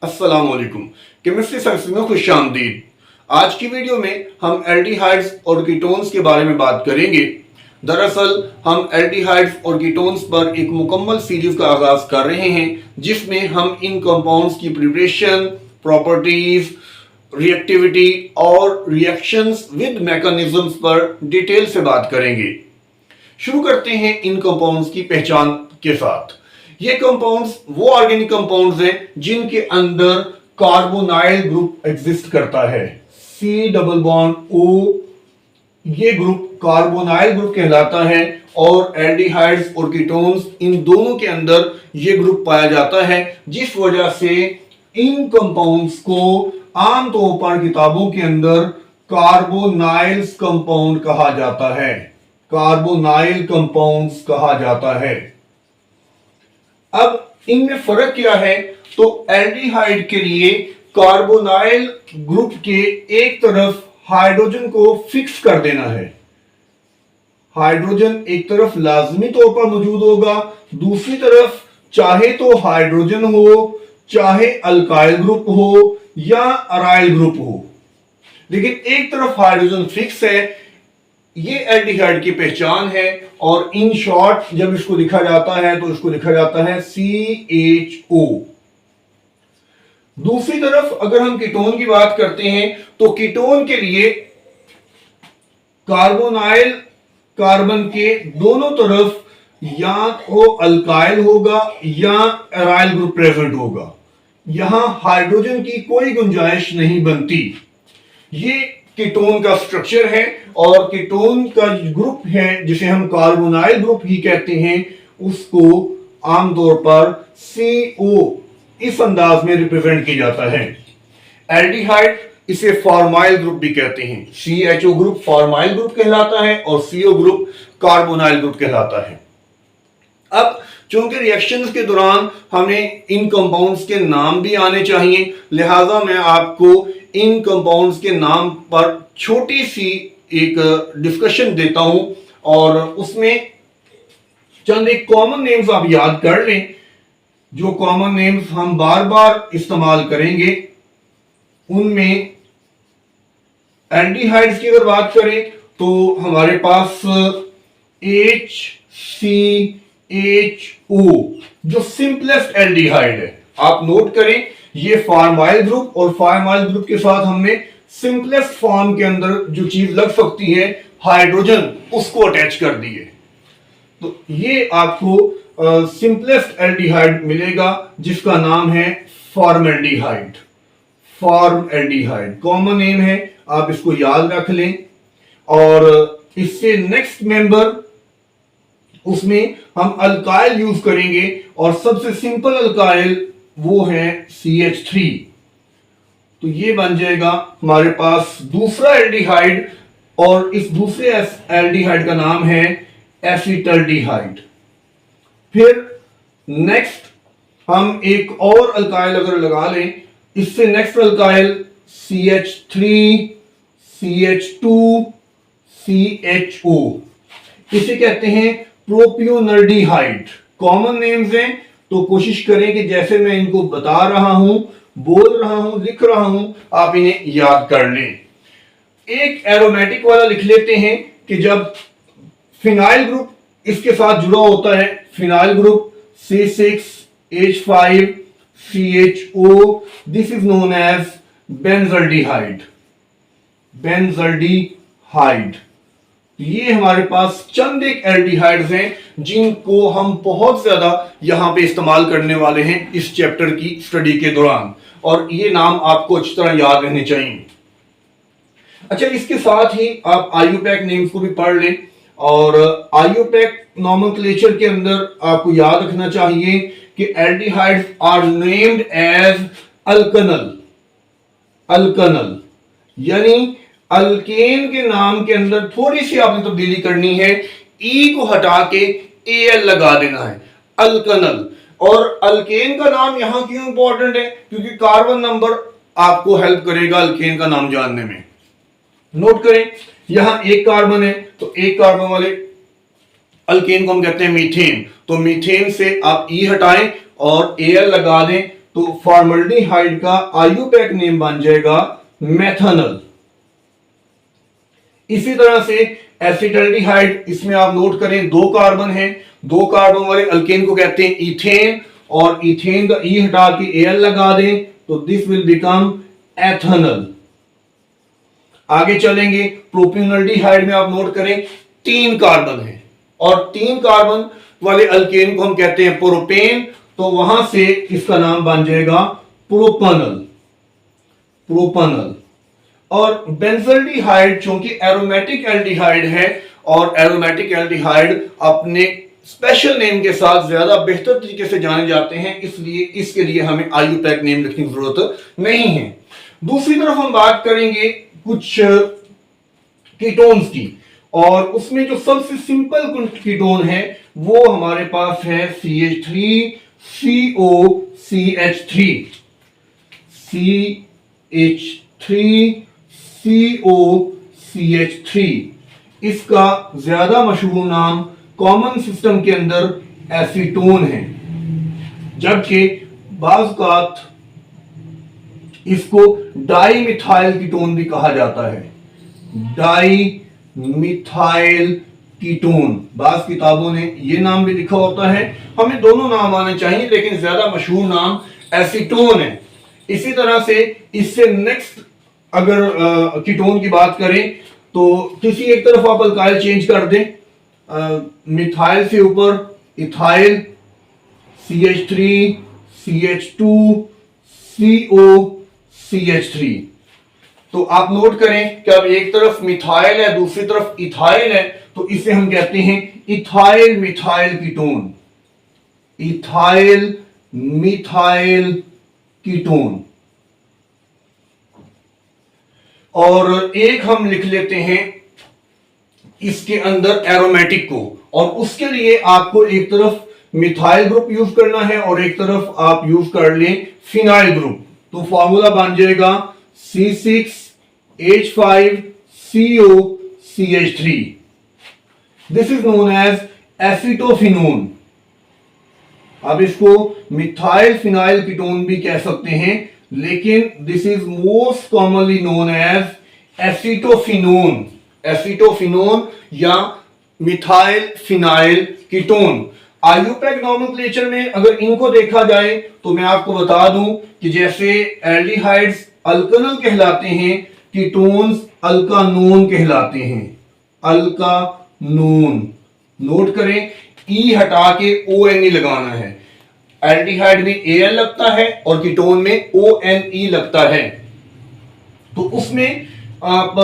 अस्सलाम वालेकुम। Chemistry science में खुश आमदीद। आज की वीडियो में हम एल्डिहाइड्स और कीटोन्स के बारे में बात करेंगे। दरअसल हम एल्डिहाइड्स और कीटोन्स पर एक मुकम्मल सीरीज का आगाज कर रहे हैं जिसमें हम इन कंपाउंड्स की प्रिपरेशन, प्रॉपर्टीज, रिएक्टिविटी और रिएक्शंस विद मैकेनिज्म्स पर डिटेल से बात करेंगे। शुरू करते हैं इन कंपाउंड्स की पहचान के साथ। ये कंपाउंड्स वो ऑर्गेनिक कंपाउंड्स हैं जिनके अंदर कार्बोनाइल ग्रुप एग्जिस्ट करता है। C डबल बॉन्ड O, ये ग्रुप कार्बोनाइल ग्रुप कहलाता है और एल्डिहाइड्स और कीटोन्स इन दोनों के अंदर ये ग्रुप पाया जाता है, जिस वजह से इन कंपाउंड्स को आमतौर पर किताबों के अंदर कार्बोनाइल्स कंपाउंड कहा जाता है। कार्बोनाइल कंपाउंड्स कहा जाता है। अब इनमें फर्क क्या है? तो एल्डिहाइड के लिए कार्बोनाइल ग्रुप के एक तरफ हाइड्रोजन को फिक्स कर देना है। हाइड्रोजन एक तरफ लाजमी तौर पर मौजूद होगा, दूसरी तरफ चाहे तो हाइड्रोजन हो, चाहे अल्काइल ग्रुप हो या अराइल ग्रुप हो, लेकिन एक तरफ हाइड्रोजन फिक्स है। ये एल्डिहाइड की पहचान है और इन शॉर्ट जब इसको लिखा जाता है तो इसको लिखा जाता है CHO। दूसरी तरफ अगर हम कीटोन की बात करते हैं तो कीटोन के लिए कार्बोनाइल कार्बन के दोनों तरफ या तो अल्काइल होगा या एराइल ग्रुप प्रेजेंट होगा। यहां हाइड्रोजन की कोई गुंजाइश नहीं बनती। ये कीटोन का स्ट्रक्चर है और कीटोन का ग्रुप है जिसे हम कार्बोनाइल ग्रुप ही कहते हैं, उसको आमतौर पर CO इस अंदाज में रिप्रेजेंट किया जाता है। एल्डिहाइड इसे फॉर्माइल ग्रुप भी कहते हैं। CHO ग्रुप फॉर्माइल ग्रुप कहलाता है और CO ग्रुप कार्बोनाइल ग्रुप कहलाता है। अब चूंकि रिएक्शंस के दौरान हमें इन कंपाउंड्स के नाम भी आने चाहिए, लिहाजा मैं आपको इन कंपाउंड्स के नाम पर छोटी सी एक डिस्कशन देता हूं और उसमें चंद एक कॉमन नेम्स आप याद कर लें। जो कॉमन नेम्स हम बार बार इस्तेमाल करेंगे उनमें एल्डिहाइड्स की अगर बात करें तो हमारे पास HCHO जो सिंपलेस्ट एल्डिहाइड है। आप नोट करें, ये फॉर्माइल ग्रुप और फॉर्माइल ग्रुप के साथ हमने सिंपलेस्ट फॉर्म के अंदर जो चीज लग सकती है हाइड्रोजन, उसको अटैच कर दिए। तो ये आपको सिंपलेस्ट एल्डिहाइड मिलेगा जिसका नाम है फॉर्मल्डिहाइड। फॉर्मल्डिहाइड कॉमन नेम है, आप इसको याद रख लें। और इससे नेक्स्ट मेंबर उसमें हम अल्काइल यूज करेंगे और सबसे सिंपल अल्काइल वो है CH3। तो ये बन जाएगा हमारे पास दूसरा एल्डिहाइड और इस दूसरे एल्डिहाइड का नाम है एसिटल्डिहाइड। फिर नेक्स्ट हम एक और अल्काइल अगर लगा लें, इससे next alkyl CH3 CH2 CHO, इसे कहते हैं प्रोपियोनल्डिहाइड। कॉमन नेम्स हैं तो कोशिश करें कि जैसे मैं इनको बता रहा हूं, बोल रहा हूं, लिख रहा हूं, आप इन्हें याद कर लें। एक एरोमेटिक वाला लिख लेते हैं कि जब फिनाइल ग्रुप इसके साथ जुड़ा होता है, phenyl group C6H5CHO, this is known as benzaldehyde. Benzaldehyde. ये हमारे पास चंद एक एल्डिहाइड्स हैं जिनको हम बहुत ज्यादा यहां पे इस्तेमाल करने वाले हैं इस चैप्टर की स्टडी के दौरान, और ये नाम आपको अच्छी तरह याद रहने चाहिए। अच्छा, इसके साथ ही आप आईयूपैक नेम्स को भी पढ़ लें और आईयूपैक नॉमेनक्लेचर के अंदर आपको याद रखना चाहिए कि एल्डिहाइड्स आर नेम्ड एज अल्कनल। अल्कनल यानी अल्केन के नाम के अंदर थोड़ी सी आपने तब्दीली करनी है, ई को हटा के AL लगा देना है, अल्कनल। और अल्केन का नाम यहां क्यों इंपॉर्टेंट है? क्योंकि कार्बन नंबर आपको हेल्प करेगा अल्केन का नाम जानने में। नोट करें, यहां एक कार्बन है तो एक कार्बन वाले अल्केन को हम कहते हैं मीथेन। तो मीथेन से आप ई हटाएं और AL लगा दें तो फॉर्मल्डिहाइड का आईयूपैक नेम बन जाएगा मेथनल। इसी तरह से एसिटल्डिहाइड, इसमें आप नोट करें 2 कार्बन हैं, 2 कार्बन वाले अल्केन को कहते हैं इथेन, और इथेन का ई हटा के एल लगा दें तो दिस विल बिकम एथनल। आगे चलेंगे, प्रोपेनल्डिहाइड में आप नोट करें 3 कार्बन है और 3 कार्बन वाले अल्केन को हम कहते हैं प्रोपेन, तो वहां से इसका नाम बन जाएगा प्रोपनल। प्रोपनल। और बेंजल्डिहाइड चूंकि एरोमेटिक एल्डिहाइड है और एरोमेटिक एल्डिहाइड अपने स्पेशल नेम के साथ ज्यादा बेहतर तरीके से जाने जाते हैं, इसलिए इसके लिए हमें आईयूपैक नेम लिखने की जरूरत नहीं है। दूसरी तरफ हम बात करेंगे कुछ कीटोन्स की, और उसमें जो सबसे सिंपल कीटोन है वो हमारे पास है CH3COCH3 CH3COCH3। इसका ज्यादा मशहूर नाम कॉमन सिस्टम के अंदर एसीटोन है, जबकि बाज़ इसको डाईमिथाइल कीटोन भी कहा जाता है। डाईमिथाइल कीटोन, बाज़ किताबों ने ये नाम भी लिखा होता है, हमें दोनों नाम आने चाहिए लेकिन ज्यादा मशहूर नाम एसीटोन है। इसी तरह से इससे नेक्स्ट अगर कीटोन की बात करें तो किसी एक तरफ आप अल्काइल चेंज कर दें, मिथाइल से ऊपर इथाइल, CH3 CH2 COCH3। तो आप नोट करें कि अब एक तरफ मिथाइल है दूसरी तरफ इथाइल है, तो इसे हम कहते हैं ethyl methyl ketone. Ethyl methyl ketone. और एक हम लिख लेते हैं इसके अंदर एरोमेटिक को, और उसके लिए आपको एक तरफ मिथाइल ग्रुप यूज करना है और एक तरफ आप यूज कर लें फिनाइल ग्रुप। तो फॉर्मूला बन जाएगा C6H5COCH3। This is known as acetophenone. अब इसको मिथाइल फिनाइल कीटोन भी कह सकते हैं, लेकिन this is most commonly known as acetophenone. Acetophenone या methyl phenyl ketone. IUPAC nomenclature में अगर इनको देखा जाए तो मैं आपको बता दूं कि जैसे एल्डिहाइड्स अल्कनल कहलाते हैं, कीटोन्स अल्कानोन कहलाते हैं। अल्कानोन। नोट करें, ई हटा के ONE लगाना है। एल्डिहाइड में AL लगता है और कीटोन में ONE लगता है। तो उसमें आप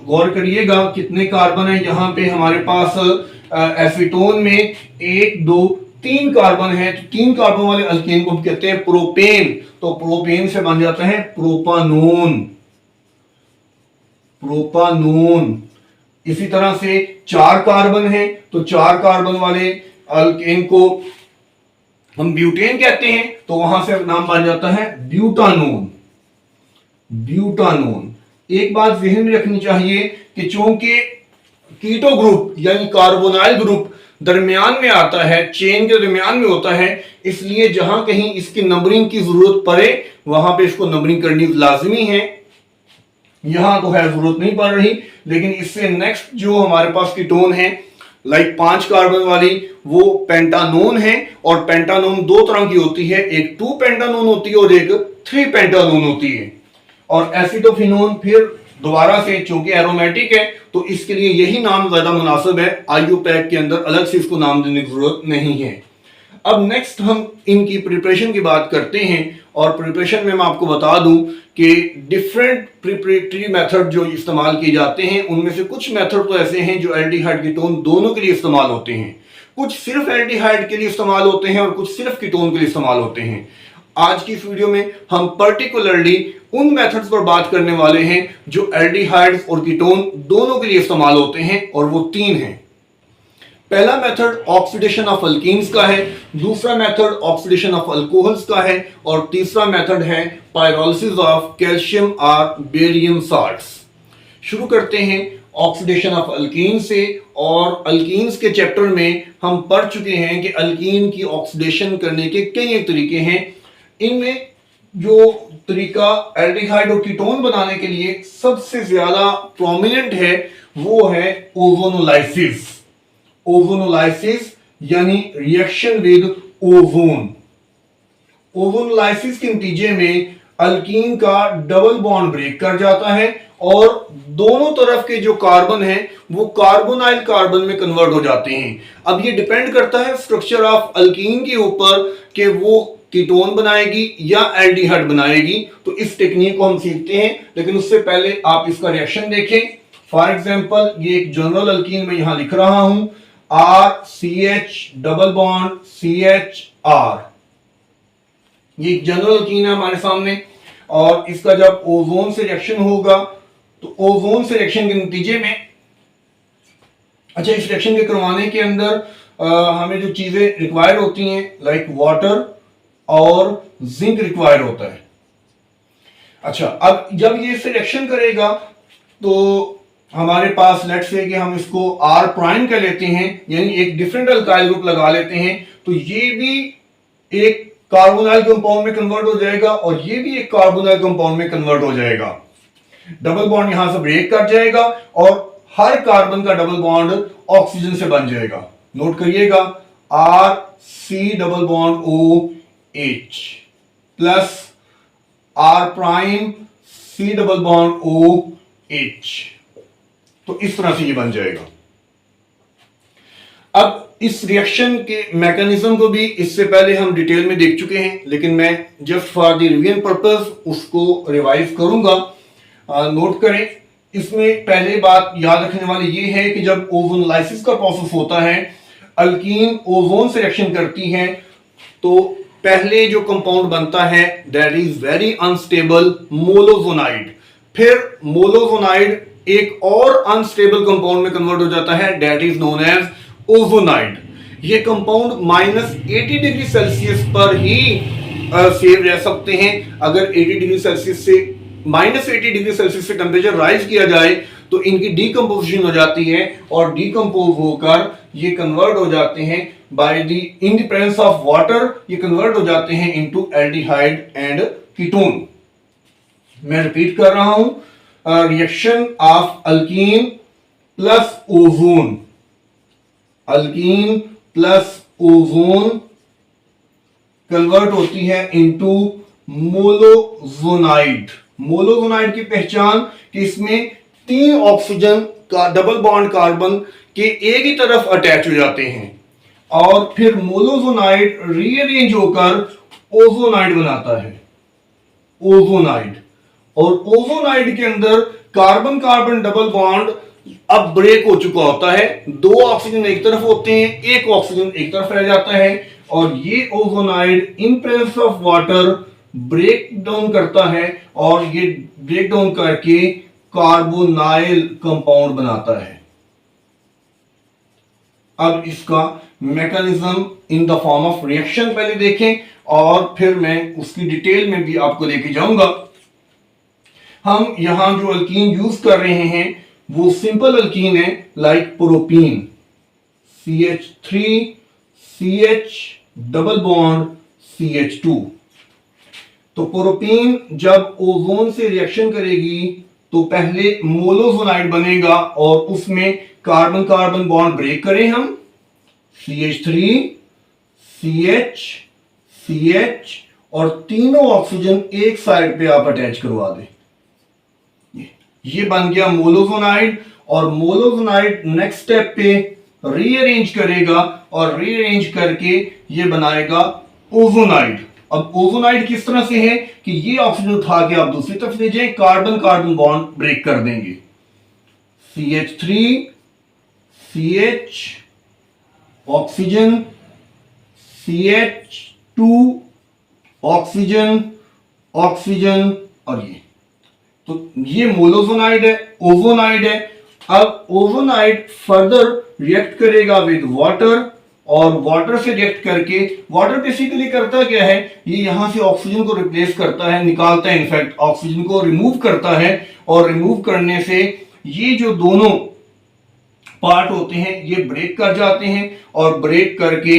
गौर करिएगा कितने कार्बन है। यहां पे हमारे पास एसीटोन में 1 2 3 कार्बन है, तो 3 कार्बन वाले अल्केन को हम कहते हैं प्रोपेन। तो प्रोपेन से बन जाता है प्रोपानोन। प्रोपानोन। इसी तरह से 4 कार्बन है, तो 4 कार्बन वाले अल्केन को हम ब्यूटेन कहते हैं, तो वहां से नाम बन जाता है ब्यूटानोन। ब्यूटानोन। एक बात जहन में रखनी चाहिए कि चूंकि कीटो ग्रुप यानी कार्बोनाइल ग्रुप दरमियान में आता है, चेन के दरमियान में होता है, इसलिए जहां कहीं इसकी नंबरिंग की जरूरत पड़े वहां पे इसको नंबरिंग करनी लाजमी है। यहां तो है जरूरत नहीं पड़ रही, लेकिन इससे नेक्स्ट जो हमारे पास कीटोन है लाइक 5 कार्बन वाली, वो पेंटानोन है। और पेंटानोन 2 तरह की होती है, एक 2 पेंटानोन होती है और एक 3 पेंटानोन होती है। और एसिटोफिनोन फिर दोबारा से चूंकि एरोमेटिक है तो इसके लिए यही नाम ज्यादा मुनासिब है, आईयूपैक के अंदर अलग से इसको नाम देने की जरूरत नहीं है। अब नेक्स्ट हम इनकी प्रिपरेशन की बात करते हैं, और प्रिपरेशन में मैं आपको बता दूं कि डिफरेंट प्रिपरेटरी मेथड जो इस्तेमाल किए जाते हैं, उनमें से कुछ मेथड तो ऐसे हैं जो एल्डिहाइड कीटोन दोनों के लिए इस्तेमाल होते हैं, कुछ सिर्फ एल्डिहाइड के लिए इस्तेमाल होते हैं और कुछ सिर्फ कीटोन के लिए इस्तेमाल होते हैं। आज की इस वीडियो में हम पर्टिकुलरली उन मेथड्स पर बात करने वाले हैं जो एल्डिहाइड्स और कीटोन दोनों के लिए इस्तेमाल होते हैं, और वो 3 हैं। पहला मेथड ऑक्सीडेशन ऑफ अल्कीन्स का है, दूसरा मेथड ऑक्सीडेशन ऑफ अल्कोहल्स का है, और तीसरा मेथड है पायरोलिसिस ऑफ कैल्शियम और बेरियम साल्ट्स। शुरू करते हैं ऑक्सीडेशन ऑफ अल्कीन से। और अल्कीन्स के चैप्टर में हम पढ़ चुके हैं कि अल्कीन की ऑक्सीडेशन करने के कई एक तरीके हैं। इनमें जो तरीका एल्डिहाइड और कीटोन बनाने के लिए सबसे ज्यादा प्रोमिनेंट है वो है ओजोनोलाइसिस। ओजोनोलाइसिस यानी रिएक्शन विद ओजोन। ओजोनोलाइसिस के नतीजे में अल्कीन का डबल बॉन्ड ब्रेक कर जाता है और दोनों तरफ के जो कार्बन हैं वो कार्बोनाइल कार्बन में कन्वर्ट हो जाते हैं। अब ये डिपेंड करता है स्ट्रक्चर ऑफ अल्कीन के ऊपर कि वो कीटोन बनाएगी या एल्डिहाइड बनाएगी। तो इस टेक्निक को हम सीखते हैं, लेकिन उससे पहले आप इसका रिएक्शन देखें। फॉर एग्जांपल ये एक जनरल अल्कीन मैं यहां लिख रहा हूं, RCH डबल बॉन्ड CHR। ये एक जनरल अल्कीन है हमारे सामने और इसका जब ओजोन से रिएक्शन होगा तो ओजोन से रिएक्शन के नतीजे में, अच्छा इस रिएक्शन के करवाने के अंदर हमें जो चीजें रिक्वायर्ड होती हैं लाइक वाटर और जिंक रिक्वायर्ड होता है। अच्छा अब जब ये इससे रिएक्शन करेगा तो हमारे पास लेट्स से कि हम इसको R प्राइम कह लेते हैं, यानी एक डिफरेंट अल्काइल ग्रुप लगा लेते हैं, तो ये भी एक कार्बोनाइल कंपाउंड में कन्वर्ट हो जाएगा और ये भी एक कार्बोनाइल कंपाउंड में कन्वर्ट हो जाएगा। डबल बॉन्ड यहां से ब्रेक कर जाएगा और हर कार्बन का डबल बॉन्ड ऑक्सीजन से बन जाएगा। नोट करिएगा RC double bond OH plus R prime C double bond OH। तो इस तरह से ये बन जाएगा। अब इस रिएक्शन के मैकेनिज्म को भी इससे पहले हम डिटेल में देख चुके हैं, लेकिन मैं just for the revision purpose उसको रिवाइज करूंगा। नोट करें, इसमें पहले बात याद रखने वाली ये है कि जब ओजोनोलाइसिस का प्रोसेस होता है, अल्कीन ओजोन से रिएक्शन करती है, तो पहले जो कंपाउंड बनता है दैट इज वेरी अनस्टेबल मोलोजोनाइड। फिर मोलोजोनाइड एक और अनस्टेबल कंपाउंड में कन्वर्ट हो जाता है that is known as ozonide. ये कंपाउंड -80 डिग्री सेल्सियस पर ही सेव रह सकते हैं। अगर 80 डिग्री सेल्सियस से -80 डिग्री सेल्सियस से टेम्परेचर राइज किया जाए तो इनकी डीकंपोजिशन हो जाती है और डीकंपोज होकर ये कन्वर्ट हो जाते हैं by the in the presence of water, ये कन्वर्ट हो जाते हैं इनटू एल्डिहाइड एंड कीटोन। मैं रिपीट कर रहा हूं, reaction of alkyne plus ozone, alkyne plus ozone convert होती है इनटू मोलोजोनाइड। मोलोजोनाइड की पहचान कि इसमें 3 ऑक्सीजन का डबल बॉन्ड कार्बन के एक ही तरफ अटैच हो जाते हैं और फिर मोलोजोनाइड रीअरेंज होकर ओजोनाइड बनाता है, ओजोनाइड। और ओजोनाइड के अंदर कार्बन कार्बन डबल बॉन्ड अब ब्रेक हो चुका होता है, 2 ऑक्सीजन एक तरफ होते हैं, 1 ऑक्सीजन एक तरफ रह जाता है और ये ozonide in presence of water break down करता है और ये ब्रेक डाउन करके कार्बोनाइल कंपाउंड बनाता है। अब इसका mechanism in the form of reaction पहले देखें और फिर मैं उसकी डिटेल में भी आपको लेके जाऊंगा। हम यहां जो अल्कीन यूज कर रहे हैं वो सिंपल अल्कीन है like propene, CH3 CH double bond CH2। तो प्रोपीन जब ओजोन से रिएक्शन करेगी तो पहले मोलोजोनाइड बनेगा और उसमें कार्बन कार्बन बॉन्ड ब्रेक करें हम, CH3 CH CH और तीनों ऑक्सीजन एक साइड पे आप अटैच करवा दें। ये बन गया मोलोजोनाइड और मोलोजोनाइड नेक्स्ट स्टेप पे रीअरेंज करेगा और रीअरेंज करके ये बनाएगा ओजोनाइड। अब ओजोनाइड किस तरह से है कि ये ऑक्सीजन उठा के आप दूसरी तरफ ले जाएं, कार्बन कार्बन बॉन्ड ब्रेक कर देंगे, CH3 CH oxygen CH2 oxygen oxygen और तो ये मोलोजोनाइड है, ओजोनाइड है। अब ओजोनाइड फर्दर रिएक्ट करेगा विद वाटर और वाटर से रिएक्ट करके, वाटर बेसिकली करता क्या है, ये यहां से ऑक्सीजन को रिप्लेस करता है, निकालता है, इनफैक्ट ऑक्सीजन को रिमूव करता है और रिमूव करने से ये जो दोनों पार्ट होते हैं ये ब्रेक कर जाते हैं और ब्रेक करके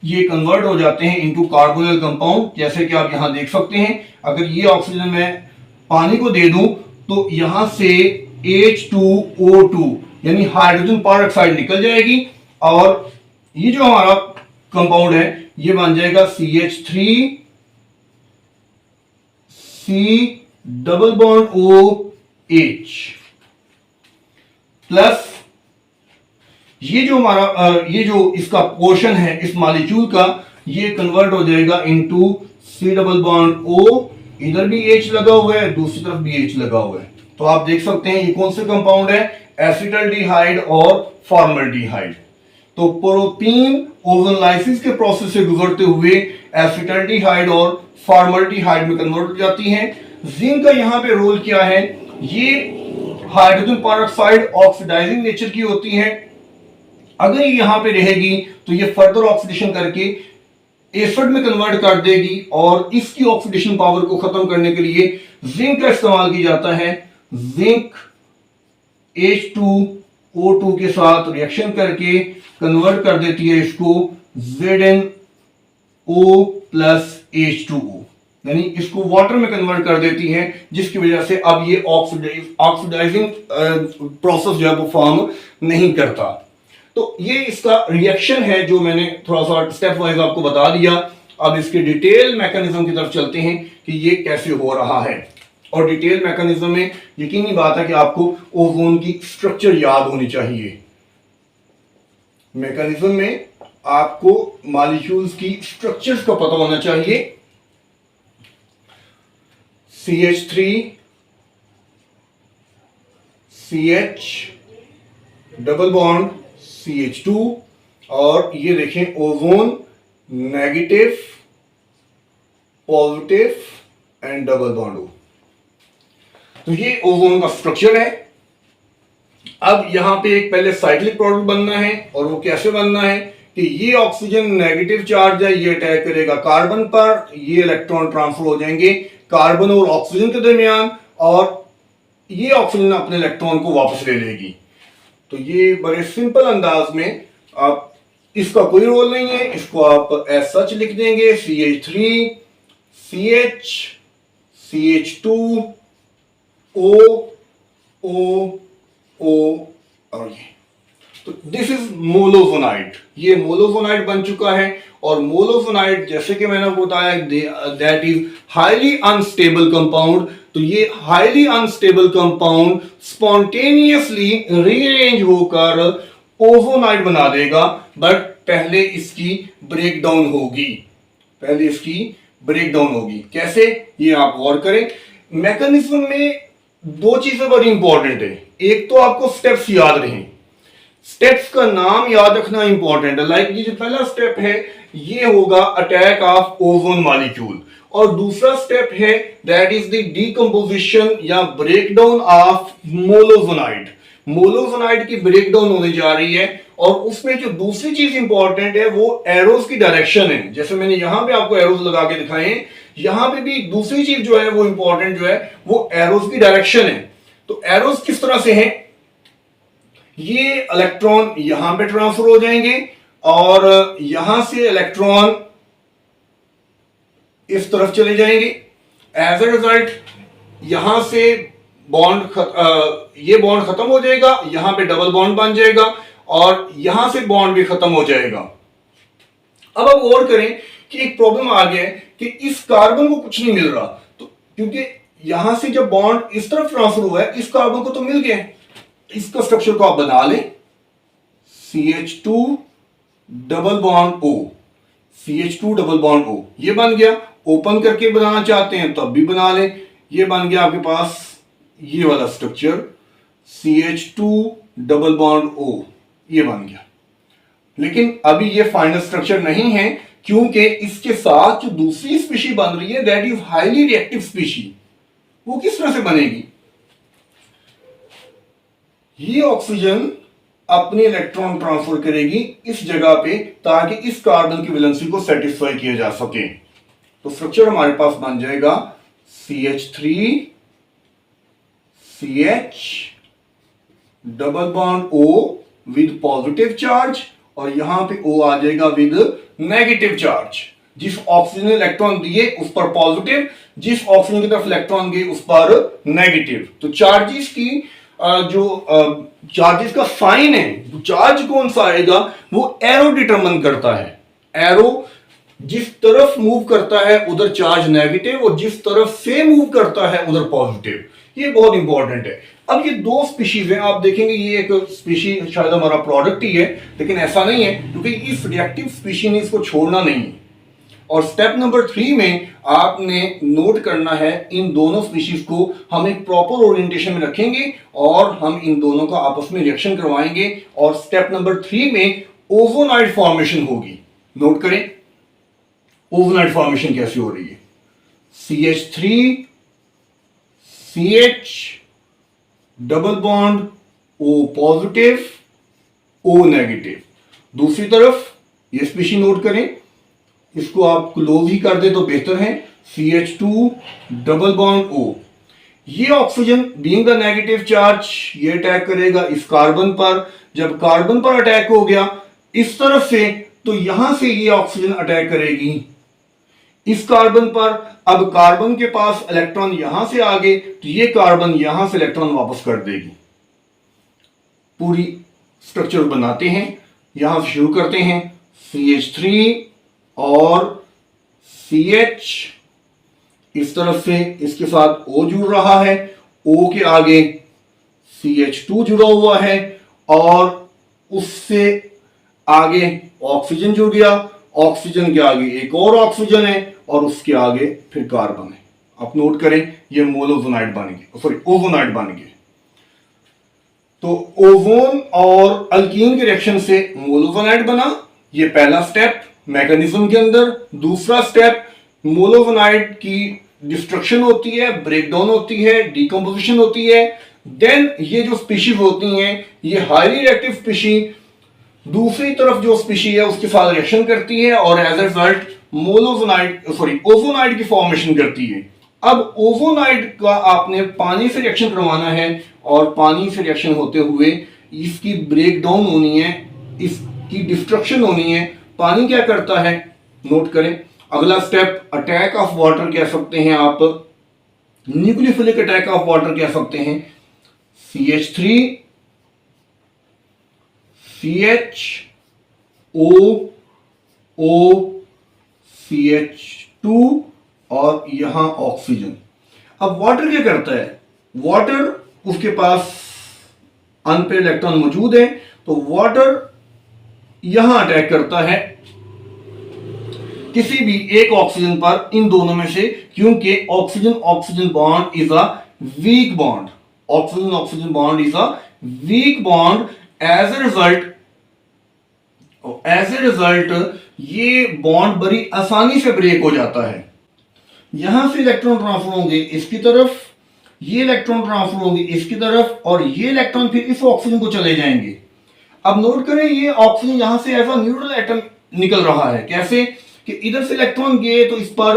ये कन्वर्ट हो जाते हैं इनटू कार्बोनिल कंपाउंड। जैसे कि आप यहां देख सकते हैं, अगर ये ऑक्सीजन मैं पानी को दे दूं तो यहां से H2O2 यानी हाइड्रोजन पर ऑक्साइड निकल जाएगी और ये जो हमारा कंपाउंड है ये बन जाएगा CH3 C double bond OH plus ये जो हमारा ये जो इसका पोर्शन है इस मॉलिक्यूल का ये कन्वर्ट हो जाएगा into C double bond O, इधर भी H लगा हुआ है दूसरी तरफ भी H लगा हुआ है। तो आप देख सकते हैं ये कौन से कंपाउंड है, एसिटल्डिहाइड और फॉर्मल्डिहाइड। तो प्रोपीन ओजोनलाइसिस के प्रोसेस से गुजरते हुए एसिटल्डिहाइड और फॉर्मल्डिहाइड में कन्वर्ट हो जाती हैं। जिंक का यहाँ पे रोल क्या है, ये हाइड्रोजन पेरोक्साइड ऑक्सीडाइजिंग नेचर की होती है। अगर ये यहां पे रहेगी तो ये फर्दर ऑक्सीडेशन करके एसिड में कन्वर्ट कर देगी और इसकी ऑक्सीडेशन पावर को खत्म करने के लिए जिंक का इस्तेमाल किया जाता है। जिंक H2O2 के साथ रिएक्शन करके कन्वर्ट कर देती है इसको ZnO प्लस H2O, यानी इसको वाटर में कन्वर्ट कर देती है, जिसकी वजह से अब ये ऑक्सीडाइजिंग प्रोसेस जो है वो फॉर्म नहीं करता। तो ये इसका रिएक्शन है जो मैंने थोड़ा सा स्टेप वाइज आपको बता दिया। अब इसके डिटेल मैकेनिज्म की तरफ चलते हैं कि ये कैसे हो रहा है। और डिटेल मैकेनिज्म में यकीनी बात है कि आपको ओजोन की स्ट्रक्चर याद होनी चाहिए। मैकेनिज्म में आपको मॉलिक्यूल्स की स्ट्रक्चर्स का पता होना चाहिए। CH3 CH double bond CH2 और ये देखें ozone negative positive and double bond O। तो ये ओजोन का स्ट्रक्चर है। अब यहां पे एक पहले साइक्लिक प्रोडक्ट बनना है और वो कैसे बनना है कि ये ऑक्सीजन नेगेटिव चार्ज है, ये अटैक करेगा कार्बन पर, ये इलेक्ट्रॉन ट्रांसफर हो जाएंगे कार्बन और ऑक्सीजन के दरमियान और ये ऑक्सीजन अपने इलेक्ट्रॉन को वापस ले लेगी। तो ये बड़े सिंपल अंदाज में आप, इसका कोई रोल नहीं है, इसको आप एज सच लिख देंगे CH3 CH CH2 O O O और ये, तो दिस इज मोलोजोनाइड। ये मोलोजोनाइड बन चुका है और मोलोजोनाइड जैसे कि मैंने बताया that is highly unstable compound. तो ये highly unstable compound spontaneously rearrange होकर ओजोनाइड बना देगा, बट पहले इसकी ब्रेकडाउन होगी। पहले इसकी ब्रेकडाउन होगी कैसे, ये आप गौर करें। मैकेनिज्म में दो चीजें बड़ी इंपॉर्टेंट है। एक तो आपको स्टेप्स याद रहें, स्टेप्स का नाम याद रखना इंपॉर्टेंट है। लाइक ये जो पहला स्टेप है ये होगा अटैक ऑफ ओजोन मॉलिक्यूल और दूसरा स्टेप है दैट इज द डीकंपोजिशन या ब्रेकडाउन ऑफ मोलोजोनाइड। मोलोजोनाइड की ब्रेकडाउन होने जा रही है और उसमें जो दूसरी चीज इंपॉर्टेंट है वो एरोज की डायरेक्शन है। जैसे मैंने यहां पे आपको एरोज लगा के दिखाए हैं, यहां पे भी दूसरी चीज जो है वो इंपॉर्टेंट जो है वो एरोज की डायरेक्शन है। तो एरोज किस तरह से हैं, ये इलेक्ट्रॉन यहां पे ट्रांसफर हो जाएंगे और यहां से इलेक्ट्रॉन इस तरफ चले जाएंगे। एज ए रिजल्ट यहां से ये बॉन्ड खत्म हो जाएगा, यहां पे डबल बॉन्ड बन जाएगा और यहां से बॉन्ड भी खत्म हो जाएगा। अब आप गौर करें कि एक प्रॉब्लम आ गया है कि इस कार्बन को कुछ नहीं मिल रहा, तो क्योंकि यहां से जब बॉन्ड इस तरफ ट्रांसफर हुआ है इस कार्बन को तो मिल गया है, इसका स्ट्रक्चर को आप बना लें CH2 double bond O, CH2 double bond O ये बन गया। ओपन करके बनाना चाहते हैं तो अब भी बना लें, ये बन गया आपके पास ये वाला structure CH2 double bond O ये बन गया। लेकिन अभी ये फाइनल स्ट्रक्चर नहीं है क्योंकि इसके साथ जो दूसरी स्पीशी बन रही है that is highly reactive species. वो किस तरह से बनेगी, ये ऑक्सीजन अपने इलेक्ट्रॉन ट्रांसफर करेगी इस जगह पे ताकि इस कार्बन की वैलेंसी को सेटिस्फाई किया जा सके। तो स्ट्रक्चर हमारे पास बन जाएगा CH3 CH double bond O with positive charge और यहां पे O आ जाएगा विद नेगेटिव चार्ज। जिस ऑक्सीजन ने इलेक्ट्रॉन दिए उस पर पॉजिटिव, जिस ऑक्सीजन की तरफ इलेक्ट्रॉन गए उस पर नेगेटिव। तो चार्जेस की चार्जेस का साइन है, चार्ज कौन सा आएगा वो एरो डिटरमाइन करता है। एरो जिस तरफ मूव करता है उधर चार्ज नेगेटिव और जिस तरफ से मूव करता है उधर पॉजिटिव। ये बहुत इंपॉर्टेंट है। अब ये दो स्पीशीज हैं, आप देखेंगे ये एक स्पीशीज शायद हमारा प्रोडक्ट ही है, लेकिन ऐसा नहीं है क्योंकि इस रिएक्टिव स्पीशीज ने इसको छोड़ना नहीं है। और स्टेप नंबर 3 में आपने नोट करना है इन दोनों स्पीशीज को हम एक प्रॉपर ओरिएंटेशन में रखेंगे और हम इन दोनों का आपस में रिएक्शन करवाएंगे और स्टेप नंबर 3 में ओजोनाइड फॉर्मेशन होगी। नोट करें ओजोनाइड फॉर्मेशन कैसे हो रही है। CH3 CH double bond O positive O negative. दूसरी तरफ ये स्पीशीज नोट करें, इसको आप क्लोज ही कर दे तो बेहतर है। CH2 double bond O। ये oxygen being the negative charge ये अटैक करेगा इस कार्बन पर। जब कार्बन पर अटैक हो गया इस तरफ से तो यहां से ये ऑक्सीजन अटैक करेगी इस कार्बन पर। अब कार्बन के पास इलेक्ट्रॉन यहां से आ गए तो ये कार्बन यहां से इलेक्ट्रॉन वापस कर देगी। पूरी स्ट्रक्चर बनाते हैं, यहां से शुरू करते हैं। CH3 और CH इस तरफ से इसके साथ O जुड़ रहा है, O के आगे CH2 जुड़ा हुआ है और उससे आगे ऑक्सीजन जुड़ गया, ऑक्सीजन के आगे एक और ऑक्सीजन है और उसके आगे फिर कार्बन है। आप नोट करें ये मोनोजोनाइड बन गए, सॉरी ओजोनाइड बन गए। तो ओजोन और अल्कीन के रिएक्शन से मोनोजोनाइड बना, ये पहला स्टेप मैकेनिज्म के अंदर। दूसरा स्टेप मोनोजोनाइड की डिस्ट्रक्शन होती है, ब्रेकडाउन होती है, डिकम्पोजिशन होती है। देन ये जो स्पीशीज होती हैं ये हाईली रिएक्टिव स्पीशीज दूसरी तरफ जो स्पीशीज है उसके साथ रिएक्शन करती है और एज ए रिजल्ट ओजोनाइड की फॉर्मेशन करती है। अब ओजोनाइड का आपने पानी से रिएक्शन करवाना है और पानी से रिएक्शन होते हुए इसकी ब्रेकडाउन होनी है, इसकी डिस्ट्रक्शन होनी है। पानी क्या करता है नोट करें। अगला स्टेप अटैक ऑफ वाटर कह सकते हैं आप, न्यूक्लियोफिलिक अटैक ऑफ वाटर कह सकते हैं। CH3 CH O CH2 और यहां ऑक्सीजन। अब वाटर क्या करता है, वाटर उसके पास अनपेयर इलेक्ट्रॉन मौजूद है तो वाटर यहां अटैक करता है किसी भी एक ऑक्सीजन पर इन दोनों में से, क्योंकि oxygen oxygen bond is a weak bond. Oxygen oxygen bond is a weak bond. As a result ये बॉन्ड बड़ी आसानी से ब्रेक हो जाता है। यहां से इलेक्ट्रॉन ट्रांसफर होंगे इसकी तरफ, ये इलेक्ट्रॉन ट्रांसफर होंगे इसकी तरफ और ये इलेक्ट्रॉन फिर इस ऑक्सीजन को चले जाएंगे। अब नोट करें ये ऑक्सीजन यहां से एज अ न्यूट्रल एटम निकल रहा है। कैसे कि इधर से इलेक्ट्रॉन गए तो इस पर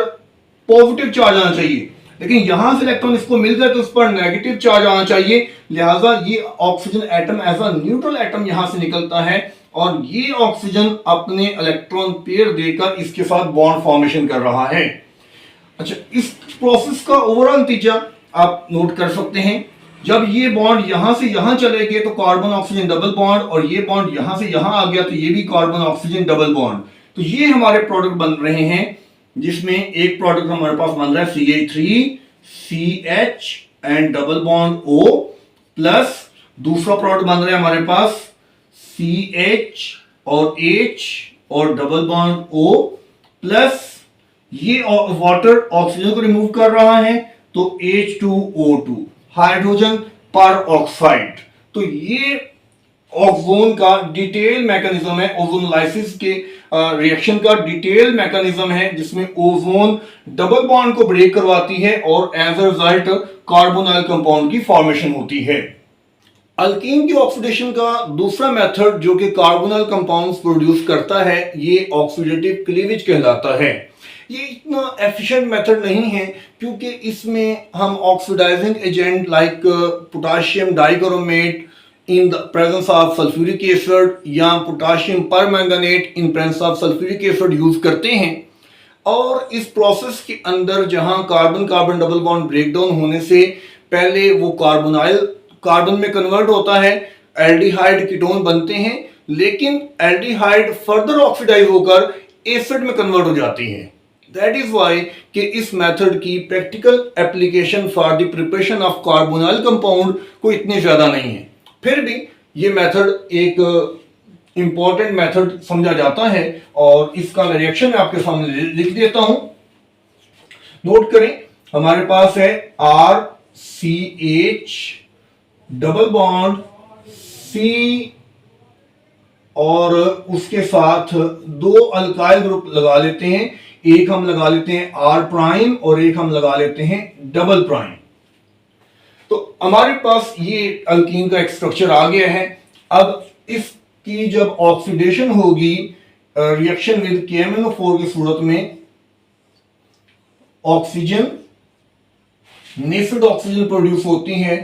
पॉजिटिव चार्ज आना चाहिए, लेकिन यहां से इलेक्ट्रॉन इसको मिल गए तो इस पर नेगेटिव चार्ज आना चाहिए। लिहाजा ये oxygen atom as a neutral atom यहां से निकलता है और ये ऑक्सीजन अपने इलेक्ट्रॉन पेयर देकर इसके साथ बॉन्ड फॉर्मेशन कर रहा है। अच्छा, इस प्रोसेस का ओवरऑल नतीजा आप नोट कर सकते हैं। जब ये बॉन्ड यहां से यहां चले गए तो कार्बन ऑक्सीजन डबल बॉन्ड और ये बॉन्ड यहां से यहां आ गया तो ये भी कार्बन ऑक्सीजन डबल बॉन्ड। तो ये हमारे प्रोडक्ट बन रहे हैं जिसमें एक प्रोडक्ट हमारे पास बन रहा है CH3 CH and double bond O plus दूसरा प्रोडक्ट बन रहा है हमारे पास CH और H और डबल बॉन्ड O प्लस ये वाटर ऑक्सीजन को रिमूव कर रहा है तो H2O2 हाइड्रोजन पर ऑक्साइड। तो ये ओजोन का डिटेल मैकेनिज्म है, ओजोनलाइसिस के रिएक्शन का डिटेल मैकेनिज्म है जिसमें ओजोन डबल बॉन्ड को ब्रेक करवाती है और as a result carbonyl compound की फॉर्मेशन होती है। अल्कीन की ऑक्सीडेशन का दूसरा मेथड जो कि कार्बोनाइल कंपाउंड्स प्रोड्यूस करता है ये ऑक्सीडेटिव क्लीवेज कहलाता है। ये इतना एफिशिएंट मेथड नहीं है क्योंकि इसमें हम oxidising agent like potassium dichromate in the presence of sulphuric acid या potassium permanganate in presence of sulphuric acid use करते हैं। और इस प्रोसेस के अंदर जहां carbon carbon double bond breakdown होने से पहले वो कार्बन में कन्वर्ट होता है, एल्डिहाइड कीटोन बनते हैं, लेकिन एल्डिहाइड फर्दर ऑक्सीडाइज होकर एसिड में कन्वर्ट हो जाती है। दैट इज वाई कि इस मेथड की practical application for the preparation of carbonyl compound को इतनी ज्यादा नहीं है। फिर भी ये मेथड एक इंपॉर्टेंट मेथड समझा जाता है और इसका रिएक्शन मैं आपके सामने लिख देता हूं। नोट करें, हमारे पास है RCH डबल बॉन्ड C और उसके साथ दो अल्काइल ग्रुप लगा लेते हैं। एक हम लगा लेते हैं R प्राइम और एक हम लगा लेते हैं डबल प्राइम। तो हमारे पास ये अल्कीन का एक स्ट्रक्चर आ गया है। अब इसकी जब ऑक्सीडेशन होगी रिएक्शन विद KMnO4 की सूरत में, ऑक्सीजन नेसेड ऑक्सीजन प्रोड्यूस होती है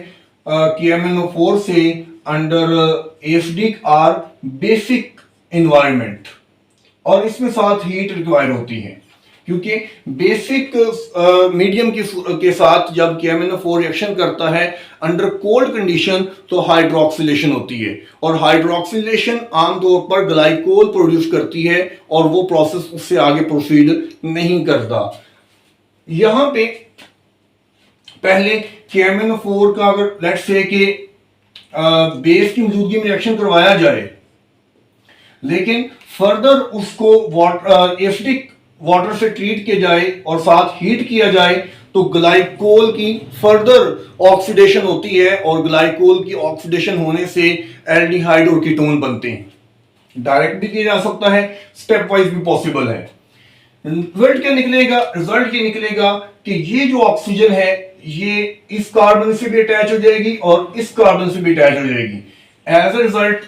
KMnO4 से under acidic or basic environment, और इसमें साथ हीट रिक्वायर होती है क्योंकि बेसिक मीडियम के साथ जब KMnO4 रिएक्शन करता है अंडर कोल्ड कंडीशन तो हाइड्रोक्सिलेशन होती है, और हाइड्रोक्सिलेशन आमतौर पर ग्लाइकोल प्रोड्यूस करती है और वो प्रोसेस उससे आगे प्रोसीड नहीं करता। यहां पे पहले KMnO4 का अगर लेट्स से कि बेस की मौजूदगी में रिएक्शन करवाया जाए, लेकिन फर्दर उसको एसिडिक वाटर से ट्रीट किया जाए और साथ हीट किया जाए तो ग्लाइकोल की फर्दर ऑक्सीडेशन होती है, और ग्लाइकोल की ऑक्सीडेशन होने से एल्डिहाइड और कीटोन बनते हैं। डायरेक्ट भी किया जा सकता है, स्टेप वाइज भी पॉसिबल है। रिजल्ट क्या निकलेगा? रिजल्ट ये निकलेगा कि ये जो ऑक्सीजन है ये इस कार्बन से भी अटैच हो जाएगी और इस कार्बन से भी अटैच हो जाएगी। एज अ रिजल्ट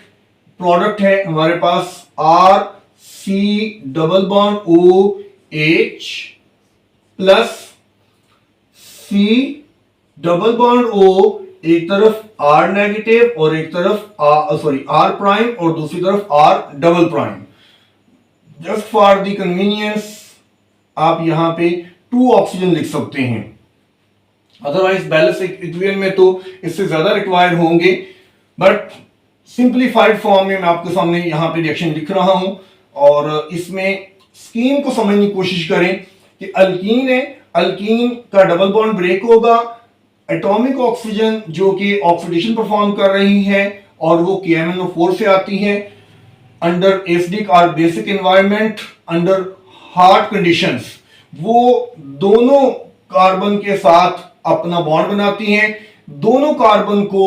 प्रोडक्ट है हमारे पास RC double bond OH plus C double bond O, एक तरफ R नेगेटिव और एक तरफ R प्राइम और दूसरी तरफ R double prime. Just for the convenience आप यहां पे 2 ऑक्सीजन लिख सकते हैं, अदरवाइज बैलेंस इक्वेशन में तो इससे ज्यादा रिक्वायर होंगे, बट सिंप्लीफाइड फॉर्म में मैं आपके सामने यहां पे रिएक्शन लिख रहा हूं। और इसमें स्कीम को समझने की कोशिश करें कि अल्कीन है, अल्कीन का डबल बॉन्ड ब्रेक होगा, एटॉमिक ऑक्सीजन जो कि ऑक्सीडेशन परफॉर्म कर रही है और वो KMnO4 से आती है अंडर एसिडिक और basic environment under hard conditions, वो दोनों कार्बन के साथ अपना बॉन्ड बनाती हैं, दोनों कार्बन को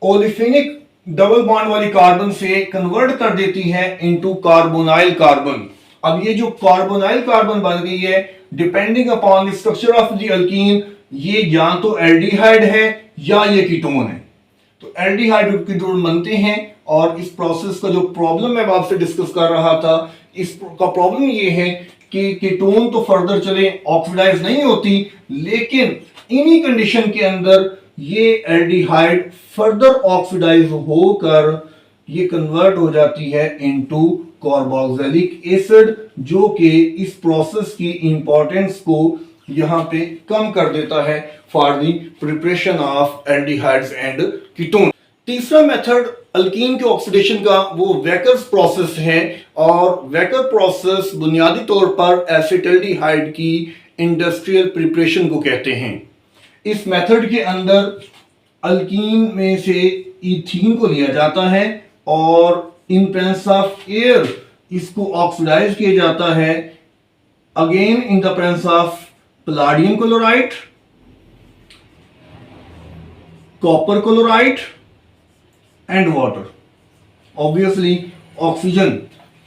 ओलिफिनिक डबल बॉन्ड वाली कार्बन से कन्वर्ट कर देती है इनटू कार्बोनाइल कार्बन। अब ये जो कार्बोनाइल कार्बन बन गई है, depending upon the structure of the alkyne, ये या तो एल्डिहाइड है या ये कीटोन है। तो एल्डिहाइड कीटोन बनते हैं, और इस प्रोसेस का जो प्रॉब्लम मैं आपसे डिस्कस कर रहा था, इसका प्रॉब्लम ये है कि कीटोन तो फर्दर चले ऑक्सीडाइज नहीं होती, लेकिन इन्हीं कंडीशन के अंदर ये एल्डिहाइड फर्दर ऑक्सीडाइज होकर ये कन्वर्ट हो जाती है इनटू कार्बोक्सिलिक एसिड, जो कि इस प्रोसेस की इंपॉर्टेंस को यहां पे कम कर देता है for the preparation of aldehydes and ketone. तीसरा मेथड अल्कीन के ऑक्सीडेशन का वो वेकर्स प्रोसेस है, और वेकर प्रोसेस बुनियादी तौर पर एसिटल्डिहाइड की इंडस्ट्रियल प्रिपरेशन को कहते हैं। इस मेथड के अंदर अल्कीन में से इथीन को लिया जाता है और इन प्रेजेंस ऑफ एयर इसको ऑक्सीडाइज किया जाता है, again in the presence of palladium chloride, copper chloride and water. Obviously oxygen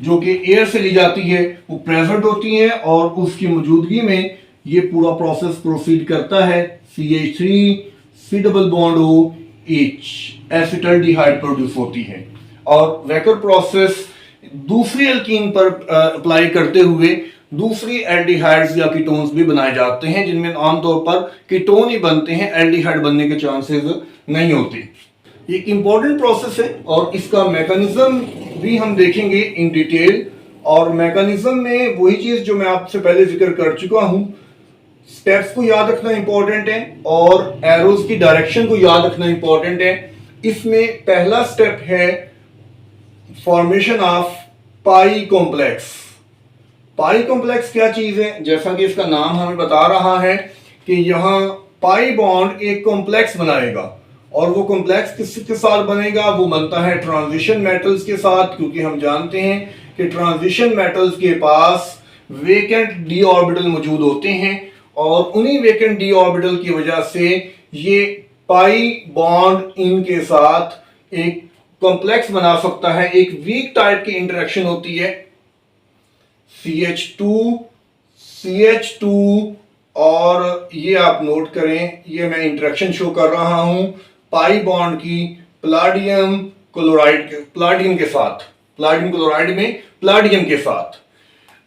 जो कि एयर से ली जाती है वो प्रेजेंट होती है, और उसकी मौजूदगी में ये पूरा प्रोसेस प्रोसीड करता है। CH3 C double bond OH acetaldehyde produce होती है, और वेकर प्रोसेस दूसरी अल्कीन पर अप्लाई करते हुए दूसरी एल्डिहाइड्स या कीटोन्स भी बनाए जाते हैं, जिनमें आमतौर पर कीटोन ही बनते हैं, एल्डिहाइड बनने के चांसेस नहीं होते। एक इम्पॉर्टेंट प्रोसेस है और इसका मैकेनिज्म भी हम देखेंगे इन डिटेल। और मैकेनिज्म में वही चीज जो मैं आपसे पहले जिक्र कर चुका हूं, स्टेप्स को याद रखना इंपॉर्टेंट है और एरोज की डायरेक्शन को याद रखना इंपॉर्टेंट है। इसमें पहला स्टेप है formation of pi complex. Pi complex क्या चीज है? जैसा कि इसका नाम हमें बता रहा है कि यहां पाई बॉन्ड एक कॉम्प्लेक्स बनाएगा और वो कॉम्प्लेक्स किसके साथ बनेगा? वो बनता है ट्रांजिशन मेटल्स के साथ, क्योंकि हम जानते हैं कि ट्रांजिशन मेटल्स के पास वेकेंट डी ऑर्बिटल मौजूद होते हैं और उन्हीं वेकेंट डी ऑर्बिटल की वजह से ये पाई बॉन्ड इनके साथ एक कॉम्प्लेक्स बना सकता है। एक वीक टाइप की इंटरेक्शन होती है CH2 CH2 और ये आप नोट करें, ये मैं इंटरेक्शन शो कर रहा हूं पाई बॉन्ड की प्लाडियम क्लोराइड प्लाडियम के साथ, प्लाडियम क्लोराइड में प्लाडियम के साथ।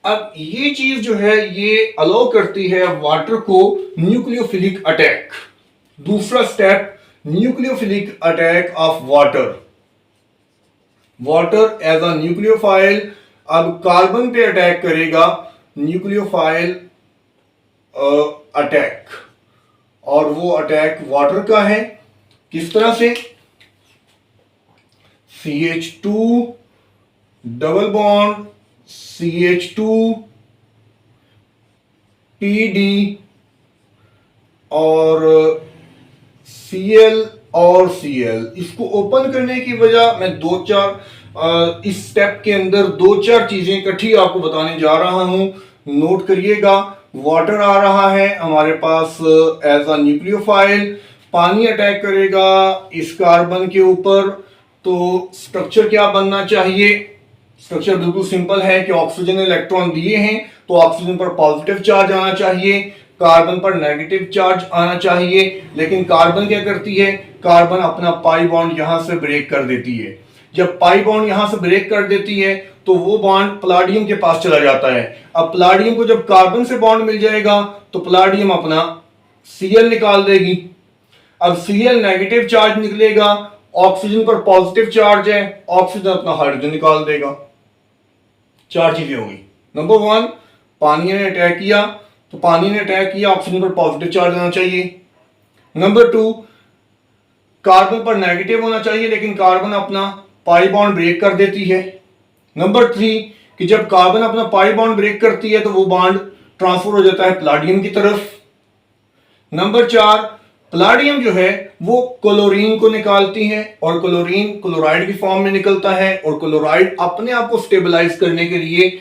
अब ये चीज जो है ये अलाउ करती है वाटर को न्यूक्लियोफिलिक अटैक। दूसरा step, nucleophilic attack of water. Water as a nucleophile अब कार्बन पे अटैक करेगा, न्यूक्लियोफाइल अटैक, और वो अटैक वाटर का है। किस तरह से? CH2 double bond CH2 PD और Cl और Cl। इसको ओपन करने की वजह मैं इस स्टेप के अंदर दो चार चीजें इकट्ठी आपको बताने जा रहा हूं। नोट करिएगा, वाटर आ रहा है हमारे पास एज अ न्यूक्लियोफाइल, पानी अटैक करेगा इस कार्बन के ऊपर, तो स्ट्रक्चर क्या बनना चाहिए? स्ट्रक्चर बिल्कुल सिंपल है कि ऑक्सीजन इलेक्ट्रॉन दिए हैं तो ऑक्सीजन पर पॉजिटिव चार्ज आना चाहिए, कार्बन पर नेगेटिव चार्ज आना चाहिए। लेकिन कार्बन क्या करती है? कार्बन अपना पाई बॉन्ड यहां से ब्रेक कर देती है। जब पाई बॉन्ड यहां से ब्रेक कर देती है तो वो बॉन्ड प्लाडियम के पास चला जाता है। अब प्लाडियम को जब कार्बन से बॉन्ड मिल जाएगा तो प्लाडियम अपना Cl निकाल देगी। अब Cl नेगेटिव चार्ज निकलेगा, ऑक्सीजन पर पॉजिटिव चार्ज है, ऑक्सीजन अपना हाइड्रोजन निकाल देगा। चार चीजें होंगी। नंबर 1, पानी ने अटैक किया तो पानी ने अटैक किया, ऑक्सीजन पर पॉजिटिव चार्ज आना चाहिए। नंबर 2, कार्बन पर नेगेटिव होना चाहिए लेकिन कार्बन अपना पाई बॉन्ड ब्रेक कर देती है। नंबर 3 कि जब कार्बन अपना पाई बॉन्ड ब्रेक करती है तो वो बॉन्ड ट्रांसफर हो जाता है प्लाडियम की तरफ। नंबर 4, प्लाडियम जो है वो क्लोरीन को निकालती है और क्लोरीन क्लोराइड की फॉर्म में निकलता है और क्लोराइड अपने आप को स्टेबलाइज करने के लिए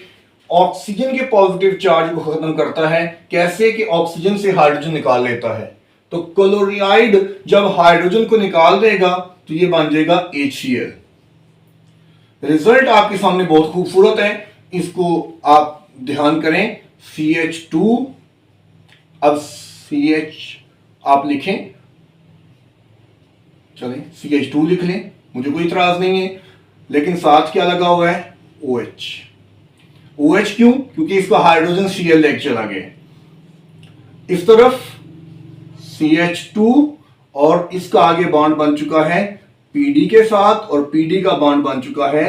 ऑक्सीजन के पॉजिटिव चार्ज को खत्म करता है। कैसे? कि ऑक्सीजन से हाइड्रोजन निकाल लेता है। तो क्लोराइड जब हाइड्रोजन को निकाल देगा तो ये बन जाएगा HCl। रिजल्ट आपके सामने बहुत खूबसूरत है, इसको आप ध्यान करें। CH2, अब CH आप लिखें, चलें CH2 लिख लें, मुझे कोई इतराज नहीं है, लेकिन साथ क्या लगा हुआ है? OH। OH क्यों? क्योंकि इसका हाइड्रोजन Cl लेके चला गया। इस तरफ CH2 और इसका आगे बॉन्ड बन चुका है PD के साथ और PD का बॉन्ड बन चुका है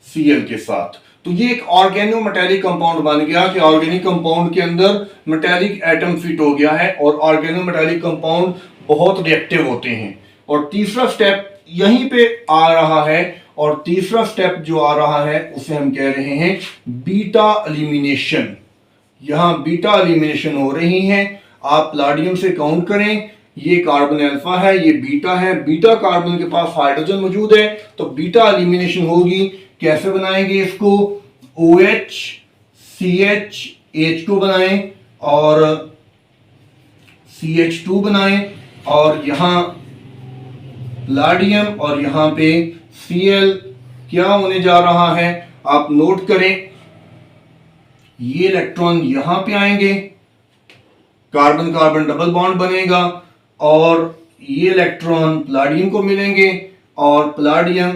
Cl के साथ। तो ये एक ऑर्गेनो मेटेलिक कंपाउंड बन गया कि ऑर्गेनिक कंपाउंड के अंदर मेटेलिक एटम फिट हो गया है और ऑर्गेनो मेटेलिक कंपाउंड बहुत रिएक्टिव होते हैं। और तीसरा स्टेप यहीं पे आ रहा है और तीसरा स्टेप जो आ रहा है उसे हम कह रहे हैं बीटा एलिमिनेशन। यहां बीटा एलिमिनेशन हो रही है। आप प्लाडियम से काउंट करें, ये कार्बन अल्फा है, ये बीटा है, बीटा कार्बन के पास हाइड्रोजन मौजूद है तो बीटा एलिमिनेशन होगी। कैसे बनाएंगे इसको? OH CH H को बनाएं और CH2 बनाएं और यहां प्लाडियम और यहां पे Cl क्या होने जा रहा है आप नोट करें। ये इलेक्ट्रॉन यहां पे आएंगे, कार्बन कार्बन डबल बॉन्ड बनेगा और ये इलेक्ट्रॉन प्लाडियम को मिलेंगे और प्लाडियम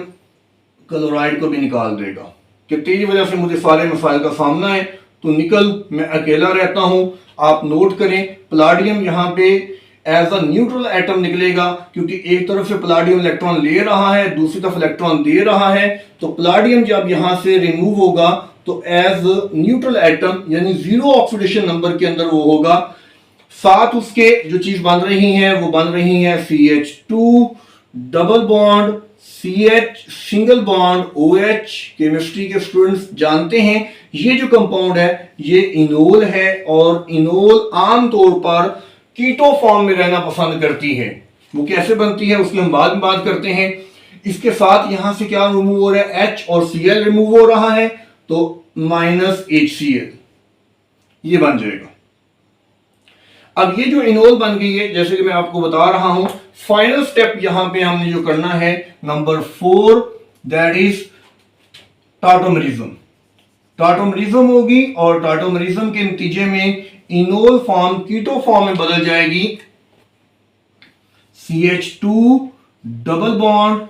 क्लोराइड को भी निकाल देगा। कि तेजी वजह से मुझे सारे मसाइल का सामना है तो निकल मैं अकेला रहता हूं। आप नोट करें, प्लाडियम यहां पे एज अ न्यूट्रल एटम निकलेगा, क्योंकि एक तरफ से पलाडियम इलेक्ट्रॉन ले रहा है, दूसरी तरफ इलेक्ट्रॉन दे रहा है। तो पलाडियम जब यहां से रिमूव होगा तो एज न्यूट्रल एटम यानी जीरो ऑक्सीडेशन नंबर के अंदर वो होगा। साथ उसके जो चीज बन रही है वो बन रही है CH2 double bond CH single bond OH। Chemistry के स्टूडेंट्स जानते हैं ये जो कंपाउंड है ये इनोल है, और इनोल आमतौर पर कीटो फॉर्म में रहना पसंद करती है। वो कैसे बनती है उसकी हम बाद में बात करते हैं। इसके साथ यहां से क्या रिमूव हो रहा है, H और Cl रिमूव हो रहा है, तो -HCl ये बन जाएगा। अब ये जो इनोल बन गई है, जैसे कि मैं आपको बता रहा हूं, फाइनल स्टेप यहां पे हमने जो करना है नंबर 4, दैट इज टाटोमरिज्म। टाटोमरिज्म होगी और टाटोमरिज्म के नतीजे में इनोल फॉर्म कीटो फॉर्म में बदल जाएगी। CH2 double bond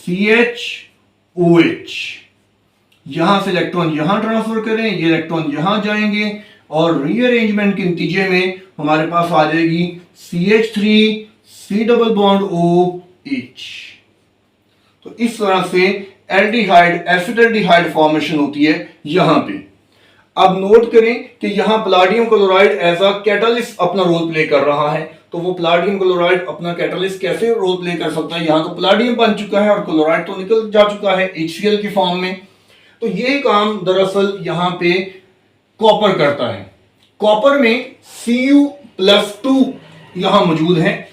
CHOH। यहां से इलेक्ट्रॉन यहां ट्रांसफर करें, ये इलेक्ट्रॉन यहां जाएंगे और रीअरेंजमेंट के नतीजे में हमारे पास आ जाएगी CH3 डबल बॉन्ड OH। तो इस तरह से एल्डिहाइड एसिटाल्डिहाइड फॉर्मेशन होती है यहां पे। अब नोट करें कि यहां palladium chloride as a catalyst अपना रोल प्ले कर रहा है। तो वो पलाडियम क्लोराइड अपना कैटलिस्ट कैसे रोल प्ले कर सकता है, यहां तो पलाडियम बन चुका है और क्लोराइड तो निकल जा चुका है HCl की फॉर्म में। तो ये काम दरअसल यहां पे कॉपर करता है। कॉपर में Cu+2 यहां मौजूद है,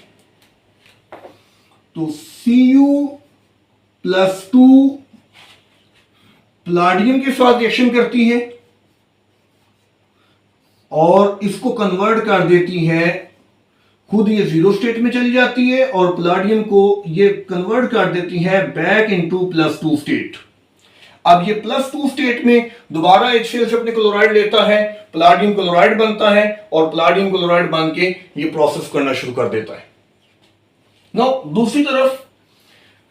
तो Cu+2 पलाडियम के साथ रिएक्शन करती है और इसको कन्वर्ट कर देती है, खुद ये जीरो स्टेट में चली जाती है और पलाडियम को ये कन्वर्ट कर देती है बैक इनटू +2 स्टेट। अब ये +2 स्टेट में दोबारा HCl से अपने क्लोराइड लेता है, पलाडियम क्लोराइड बनता है और पलाडियम क्लोराइड बन के ये प्रोसेस करना शुरू कर देता है। नो दूसरी तरफ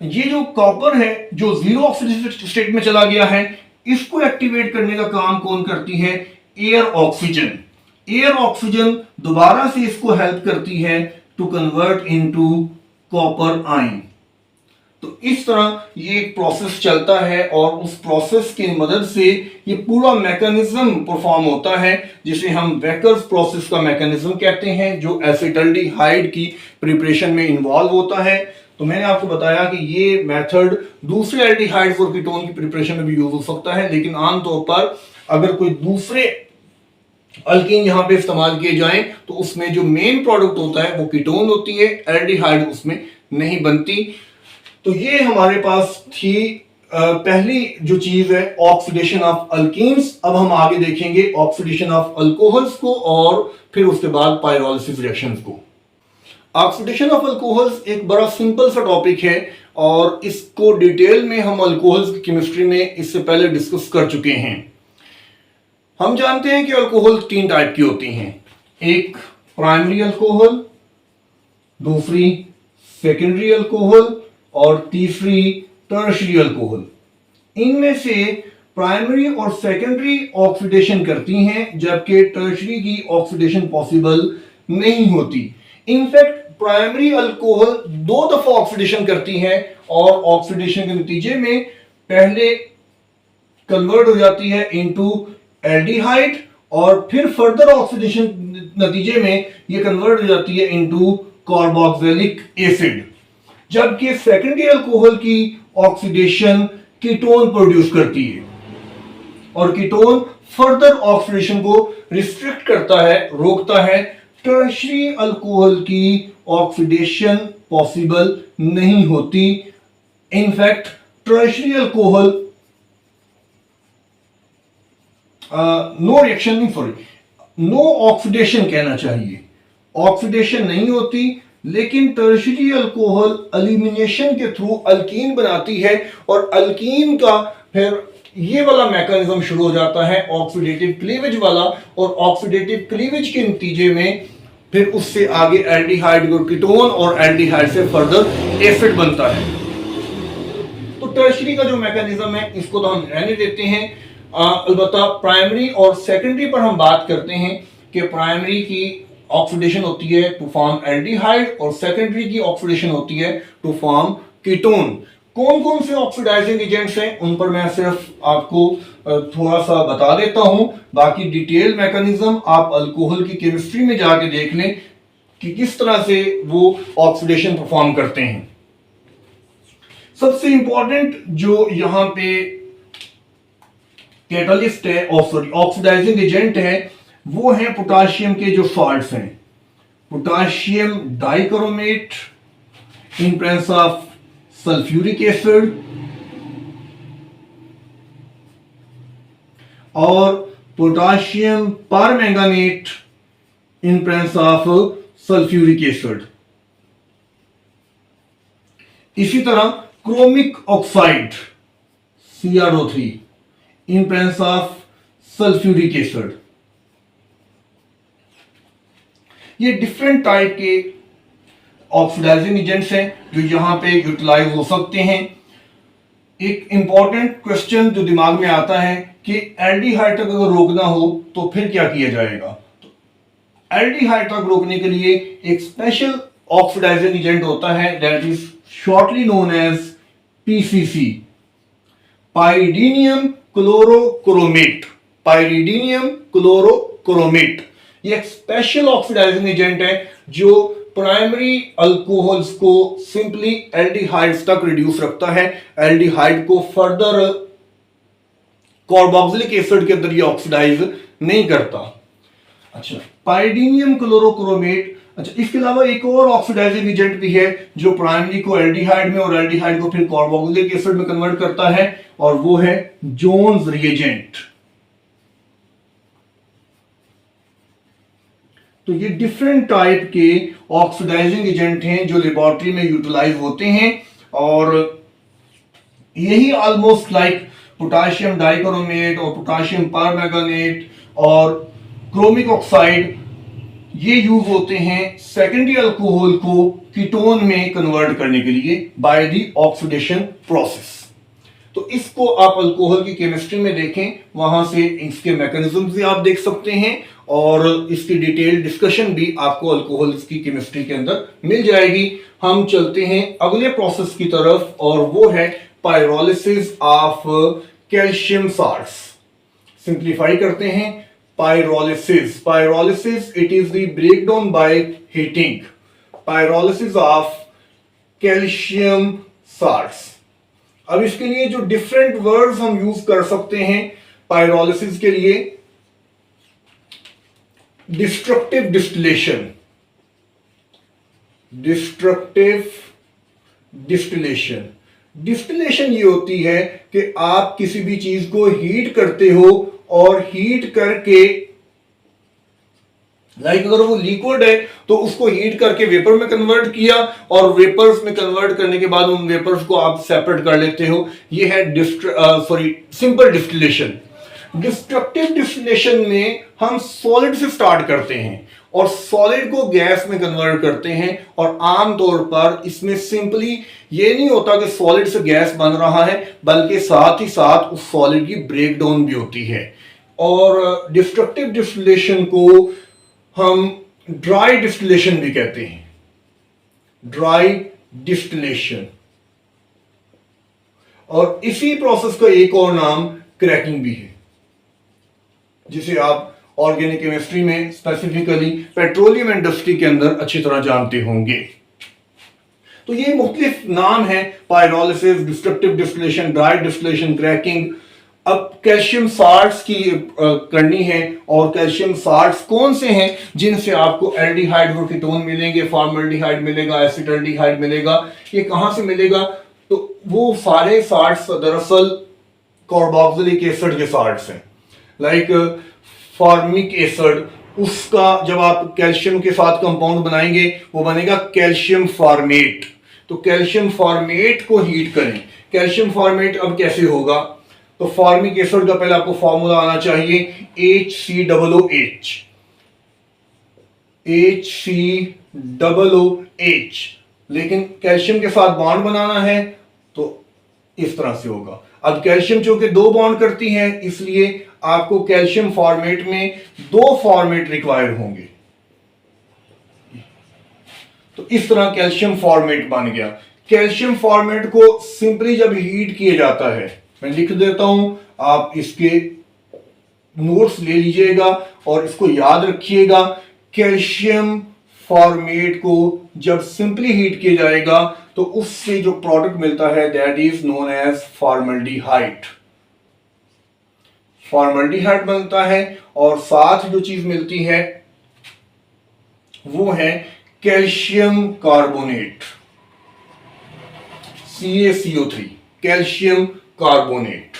ये जो कॉपर है जो जीरो ऑक्सीडेशन स्टेट में चला गया है, इसको एक्टिवेट करने का काम कौन करती है, एयर ऑक्सीजन। एयर ऑक्सीजन दोबारा से इसको हेल्प करती है to convert into copper ion. तो इस तरह ये एक प्रोसेस चलता है और उस प्रोसेस की मदद से ये पूरा मैकेनिज्म परफॉर्म होता है जिसे हम वेकर्स प्रोसेस का मैकेनिज्म कहते हैं, जो एसिटाल्डिहाइड की प्रिपरेशन में इन्वॉल्व होता है। तो मैंने आपको बताया कि ये मेथड दूसरे एल्डिहाइड्स और कीटोन की प्रिपरेशन में भी यूज हो सकता है, लेकिन आमतौर पर अगर कोई दूसरे अल्कीन यहां पे इस्तेमाल किए जाएं तो उसमें जो मेन प्रोडक्ट होता है वो कीटोन होती है, एल्डिहाइड उसमें नहीं बनती। तो ये हमारे पास थी पहली जो चीज है ऑक्सीडेशन ऑफ अल्कीन्स। अब हम आगे देखेंगे ऑक्सीडेशन ऑफ अल्कोहल्स को और फिर उसके बाद पायरोलिसिस रिएक्शंस को। ऑक्सीडेशन ऑफ अल्कोहल्स एक बड़ा सिंपल सा टॉपिक है और इसको डिटेल में हम अल्कोहल्स की केमिस्ट्री में इससे पहले डिस्कस कर चुके हैं। हम जानते हैं कि अल्कोहल 3 टाइप की होती हैं, एक प्राइमरी अल्कोहल, दूसरी सेकेंडरी अल्कोहल और तीसरी टर्शियरी अल्कोहल। इनमें से प्राइमरी और सेकेंडरी ऑक्सीडेशन करती हैं जबकि टर्शियरी की ऑक्सीडेशन पॉसिबल नहीं होती। इनफैक्ट प्राइमरी अल्कोहल 2 दफा ऑक्सीडेशन करती है और ऑक्सीडेशन के नतीजे में पहले कन्वर्ट हो जाती है इनटू एल्डिहाइड और फिर फर्दर ऑक्सीडेशन नतीजे में ये कन्वर्ट हो जाती है इनटू कार्बोक्सिलिक एसिड। जबकि सेकेंडरी अल्कोहल की ऑक्सीडेशन कीटोन प्रोड्यूस करती है और कीटोन फर्दर ऑक्सीडेशन को रिस्ट्रिक्ट करता है, रोकता है। टर्शियरी अल्कोहल की ऑक्सीडेशन पॉसिबल नहीं होती। In fact tertiary alcohol no oxidation कहना चाहिए, ऑक्सीडेशन नहीं होती, लेकिन टर्शियरी अल्कोहल एलिमिनेशन के थ्रू अल्कीन बनाती है और अल्कीन का फिर ये वाला मैकेनिज्म शुरू हो जाता है ऑक्सीडेटिव क्लीवेज वाला, और ऑक्सीडेटिव क्लीवेज के नतीजे में फिर उससे आगे एल्डिहाइड और कीटोन और एल्डिहाइड से फर्दर एसिड बनता है। तो टर्शियरी का जो मैकेनिज्म है इसको तो हम रहने देते हैं। अलबत्ता प्राइमरी और सेकेंडरी पर हम बात करते हैं कि प्राइमरी की ऑक्सीडेशन होती है टू फॉर्म एल्डिहाइड और सेकेंडरी की ऑक्सीडेशन होती है टू फॉर्म कीटोन। कौन कौन से ऑक्सीडाइजिंग एजेंट्स हैं उन पर मैं सिर्फ आपको थोड़ा सा बता देता हूं, बाकी डिटेल मैकेनिज्म आप अल्कोहल की केमिस्ट्री में जाके देख लें कि किस तरह से वो ऑक्सीडेशन परफॉर्म करते हैं। सबसे इंपॉर्टेंट जो यहां पे कैटलिस्ट है और सॉरी ऑक्सीडाइजिंग एजेंट है वो है पोटाशियम के जो सॉल्ट्स हैं, potassium dichromate in presence of sulphuric acid और potassium permanganate in presence of sulphuric acid. इसी तरह chromic oxide CrO3 in presence of sulphuric acid. ये डिफरेंट टाइप के ऑक्सीडाइजिंग एजेंट्स हैं जो यहां पे यूटिलाइज हो सकते हैं। एक इंपॉर्टेंट क्वेश्चन जो दिमाग में आता है कि एल्डिहाइड तक अगर रोकना हो तो फिर क्या किया जाएगा। तो एल्डिहाइड तक रोकने के लिए एक स्पेशल ऑक्सीडाइजिंग एजेंट होता है that is shortly known as PCC, pyridinium chlorochromate. Pyridinium chlorochromate ये एक स्पेशल ऑक्सीडाइजिंग एजेंट है जो प्राइमरी अल्कोहल्स को सिंपली एल्डिहाइड्स तक रिड्यूस रखता है, एल्डिहाइड को फर्दर कार्बोक्सिलिक एसिड के अंदर ये ऑक्सीडाइज नहीं करता। अच्छा, पाइरीडीनियम क्लोरोक्रोमेट। अच्छा, इसके अलावा एक और ऑक्सीडाइजिंग एजेंट भी है जो प्राइमरी को एल्डिहाइड में और एल्डिहाइड को फिर कार्बोक्सिलिक एसिड में कन्वर्ट करता है और वो है जोन्स रिएजेंट। तो ये डिफरेंट टाइप के ऑक्सीडाइजिंग एजेंट हैं जो लेबोरेटरी में यूटिलाइज होते हैं और यही ऑलमोस्ट लाइक पोटाशियम डाइक्रोमेट और पोटाशियम परमैंगनेट और क्रोमिक ऑक्साइड ये यूज होते हैं सेकेंडरी अल्कोहल को कीटोन में कन्वर्ट करने के लिए बाय द ऑक्सीडेशन प्रोसेस। तो इसको आप अल्कोहल की केमिस्ट्री में देखें, वहां से इसके मैकेनिज्म भी आप देख सकते हैं और इसकी डिटेल डिस्कशन भी आपको अल्कोहल्स की केमिस्ट्री के अंदर मिल जाएगी। हम चलते हैं अगले प्रोसेस की तरफ और वो है pyrolysis of calcium salts. Simplify करते हैं, pyrolysis. Pyrolysis it is the breakdown by heating, pyrolysis of calcium salts. अब इसके लिए जो डिफरेंट वर्ड्स हम यूज कर सकते हैं पाइरोलिसिस के लिए, destructive distillation, destructive distillation. Distillation ये होती है कि आप किसी भी चीज को हीट करते हो और हीट करके अगर वो लिक्विड है तो उसको हीट करके वेपर में कन्वर्ट किया और वेपर्स में कन्वर्ट करने के बाद उन वेपर्स को आप सेपरेट कर लेते हो। ये है सिंपल डिस्टिलेशन। डिस्ट्रक्टिव डिस्टिलेशन में हम सॉलिड से स्टार्ट करते हैं और सॉलिड को गैस में कन्वर्ट करते हैं और आमतौर पर इसमें सिंपली ये नहीं होता कि सॉलिड से गैस बन रहा है, बल्कि साथ ही साथ उस सॉलिड की ब्रेकडाउन भी होती है। और डिस्ट्रक्टिव डिस्टिलेशन को हम ड्राई डिस्टिलेशन भी कहते हैं, ड्राई डिस्टिलेशन। और इसी प्रोसेस का एक और नाम क्रैकिंग भी है, जिसे आप ऑर्गेनिक केमिस्ट्री में स्पेसिफिकली पेट्रोलियम इंडस्ट्री के अंदर अच्छी तरह जानते होंगे। तो ये मुख्तलिफ नाम है, pyrolysis, destructive distillation, dry distillation, cracking. अब कैल्शियम साल्ट्स की करनी है और कैल्शियम साल्ट्स कौन से हैं जिनसे आपको एल्डिहाइड और कीटोन मिलेंगे, फॉर्मल्डिहाइड मिलेगा, एसिटाल्डिहाइड मिलेगा। ये कहां से मिलेगा? तो वो सारे साल्ट्स दरअसल कार्बोक्सिलिक एसिड के साल्ट्स हैं। लाइक फॉर्मिक एसिड, उसका जब आप कैल्शियम के साथ कंपाउंड बनाएंगे वो बनेगा कैल्शियम फॉर्मेट। तो कैल्शियम फॉर्मेट को हीट करें। कैल्शियम फॉर्मेट अब कैसे होगा? तो फॉर्मिक एसिड का पहले आपको फॉर्मूला आना चाहिए HCOOH, HCOOH। लेकिन कैल्शियम के साथ बॉन्ड बनाना है तो इस तरह से होगा। अब कैल्शियम चूंकि दो बॉन्ड करती है, इसलिए आपको कैल्शियम फॉर्मेट में दो फॉर्मेट रिक्वायर्ड होंगे। तो इस तरह कैल्शियम फॉर्मेट बन गया। कैल्शियम फॉर्मेट को सिंपली जब हीट किया जाता है, मैं लिख देता हूं, आप इसके नोट्स ले लीजिएगा और इसको याद रखिएगा। कैल्शियम फॉर्मेट को जब सिंपली हीट किया जाएगा तो उससे जो प्रोडक्ट मिलता है that is known as formaldehyde. Formaldehyde बनता है और साथ जो चीज मिलती है वो है calcium carbonate, CaCO3, calcium carbonate.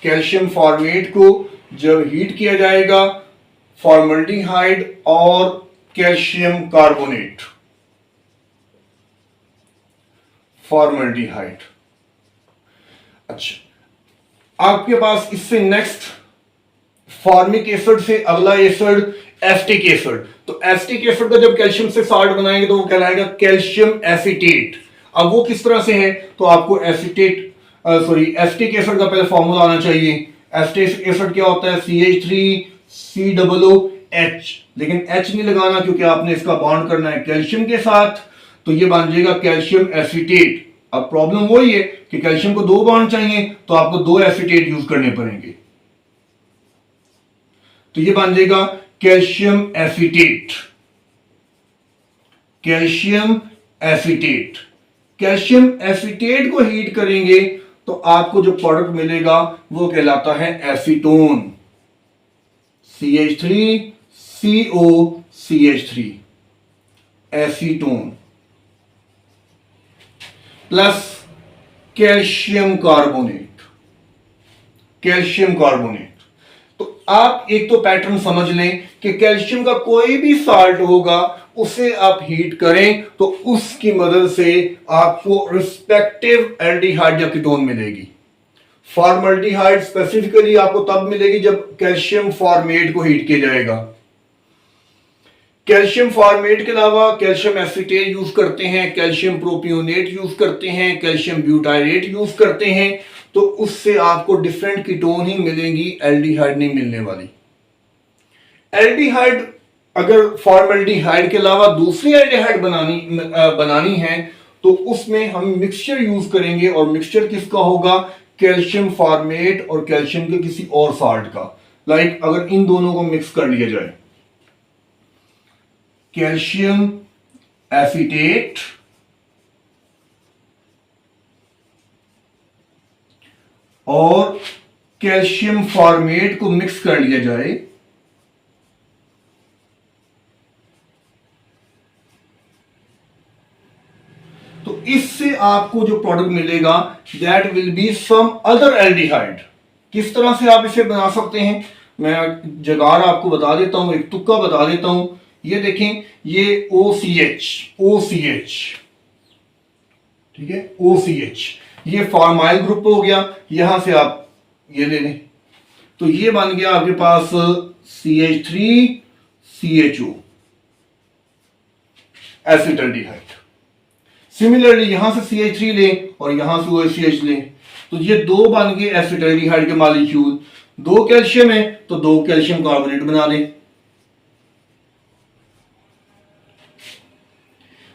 Calcium formate को जब हीट किया जाएगा, फॉर्मल्डिहाइड और कैल्शियम कार्बोनेट, फॉर्मल्डिहाइड। अच्छा, आपके पास इससे नेक्स्ट फॉर्मिक एसिड से अगला एसिड एसिटिक एसिड। तो एसिटिक एसिड का जब कैल्शियम से साल्ट बनाएंगे तो वो कहलाएगा कैल्शियम एसीटेट। अब वो किस तरह से है, तो आपको एसिटिक एसिड का पहले फॉर्मूला आना चाहिए। एसिटिक एसिड क्या होता है, CH3COOH, लेकिन H नहीं लगाना क्योंकि आपने इसका बॉन्ड करना है कैल्शियम के साथ, तो ये बन जाएगा कैल्शियम एसीटेट। अब प्रॉब्लम वही है कि कैल्शियम को 2 बॉन्ड चाहिए तो आपको 2 एसीटेट यूज करने पड़ेंगे, तो ये बन जाएगा calcium acetate. Calcium acetate, calcium acetate को हीट करेंगे तो आपको जो प्रोडक्ट मिलेगा वो कहलाता है acetone, CH3COCH3, acetone plus calcium carbonate, calcium carbonate. तो आप एक तो पैटर्न समझ लें कि कैल्शियम का कोई भी साल्ट होगा उसे आप हीट करें तो उसकी मदद से आपको रिस्पेक्टिव एल्डिहाइड या कीटोन मिलेगी। फॉर्मल्डिहाइड स्पेसिफिकली आपको तब मिलेगी जब कैल्शियम फॉर्मेट को हीट किया जाएगा। कैल्शियम फॉर्मेट के अलावा कैल्शियम एसीटेट यूज करते हैं, कैल्शियम प्रोपियोनेट यूज करते हैं, कैल्शियम ब्यूटाइरेट यूज करते हैं, तो उससे आपको डिफरेंट कीटोन ही मिलेंगी, एल्डिहाइड नहीं मिलने वाली। एल्डिहाइड अगर फॉर्मल्डिहाइड के अलावा दूसरी एल्डिहाइड बनानी है तो उसमें हम मिक्सचर यूज करेंगे, और मिक्सचर किसका होगा, कैल्शियम फॉर्मेट और कैल्शियम के किसी और साल्ट का। लाइक अगर इन दोनों को मिक्स कर लिया जाए, कैल्शियम एसीटेट और कैल्शियम फॉर्मेट को मिक्स कर लिया जाए, तो इससे आपको जो प्रोडक्ट मिलेगा that will be some other aldehyde. किस तरह से आप इसे बना सकते हैं, मैं जगार आपको बता देता हूं, एक तुक्का बता देता हूं। ये देखें, ये OCH, ठीक है, OCH, ये फॉर्माइल ग्रुप हो गया, यहां से आप ये ले लें, तो ये बन गया आपके पास CH3CHO, एसिटाल्डिहाइड। सिमिलरली यहां से CH3 लें और यहां से OCH लें, तो ये 2 बन गए एसिटाल्डिहाइड के मॉलिक्यूल। 2 कैल्शियम है तो 2 कैल्शियम कार्बोनेट बना दें।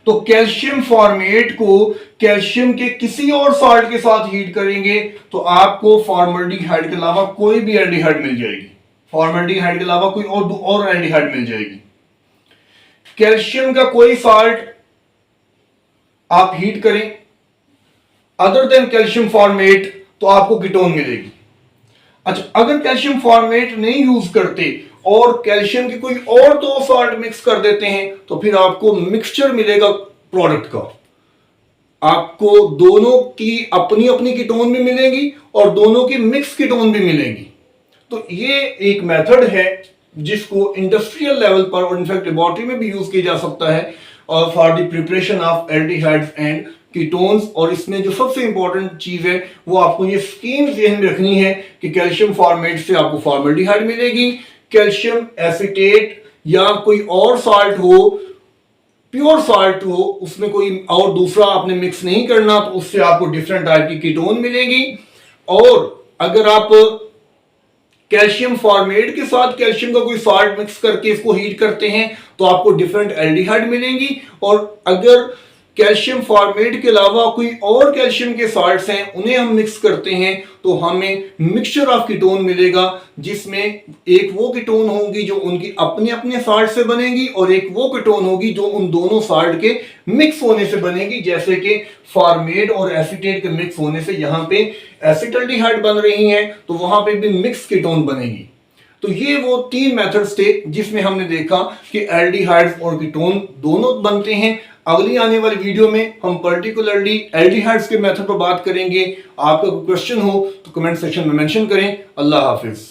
तो कैल्शियम फॉर्मेट को कैल्शियम के किसी और साल्ट के साथ हीट करेंगे तो आपको फॉर्मल्डिहाइड के अलावा कोई भी एल्डिहाइड मिल जाएगी, फॉर्मल्डिहाइड के अलावा कोई और एल्डिहाइड मिल जाएगी। कैल्शियम का कोई साल्ट आप हीट करें अदर देन कैल्शियम फॉर्मेट तो आपको कीटोन मिलेगी। अच्छा, अगर कैल्शियम फॉर्मेट नहीं यूज करते और कैल्शियम के कोई और 2 साल्ट मिक्स कर देते हैं तो फिर आपको मिक्सचर मिलेगा प्रोडक्ट का। आपको दोनों की अपनी अपनी कीटोन भी मिलेगी और दोनों की मिक्स कीटोन भी मिलेंगी। तो ये एक मेथड है जिसको इंडस्ट्रियल लेवल पर और इनफैक्ट लेबोरेटरी में भी यूज किया जा सकता है और for the preparation of aldehydes and ketones. और इसमें जो सबसे इंपॉर्टेंट चीज है वो आपको ये स्कीम ध्यान में रखनी है कि कैल्शियम फॉर्मेट से आपको फॉर्मल्डिहाइड मिलेगी, कैल्शियम एसीटेट या कोई और साल्ट हो, प्योर साल्ट हो, उसमें कोई और दूसरा आपने मिक्स नहीं करना, तो उससे आपको डिफरेंट टाइप की कीटोन मिलेगी। और अगर आप कैल्शियम फॉर्मेट के साथ कैल्शियम का कोई सॉल्ट मिक्स करके इसको हीट करते हैं तो आपको डिफरेंट एल्डिहाइड मिलेंगी। और अगर कैल्शियम फॉर्मेट के अलावा कोई और कैल्शियम के सॉल्ट्स हैं उन्हें हम मिक्स करते हैं तो हमें मिक्सचर ऑफ कीटोन मिलेगा, जिसमें एक वो कीटोन होगी जो उनकी अपने अपने सॉल्ट से बनेगी और एक वो कीटोन होगी जो उन दोनों सॉल्ट के मिक्स होने से बनेगी। जैसे कि फॉर्मेट और एसीटेट के मिक्स होने से यहाँ पे एसिटल्डिहाइड बन रही है तो वहां पे भी मिक्स कीटोन बनेगी। तो ये वो 3 मेथड्स थे जिसमें हमने देखा कि एल्डिहाइड्स और कीटोन दोनों बनते हैं। अगली आने वाली वीडियो में हम पर्टिकुलरली एल्डिहाइड्स के मेथड पर बात करेंगे। आपका कोई क्वेश्चन हो तो कमेंट सेक्शन में मेंशन करें। अल्लाह हाफिज।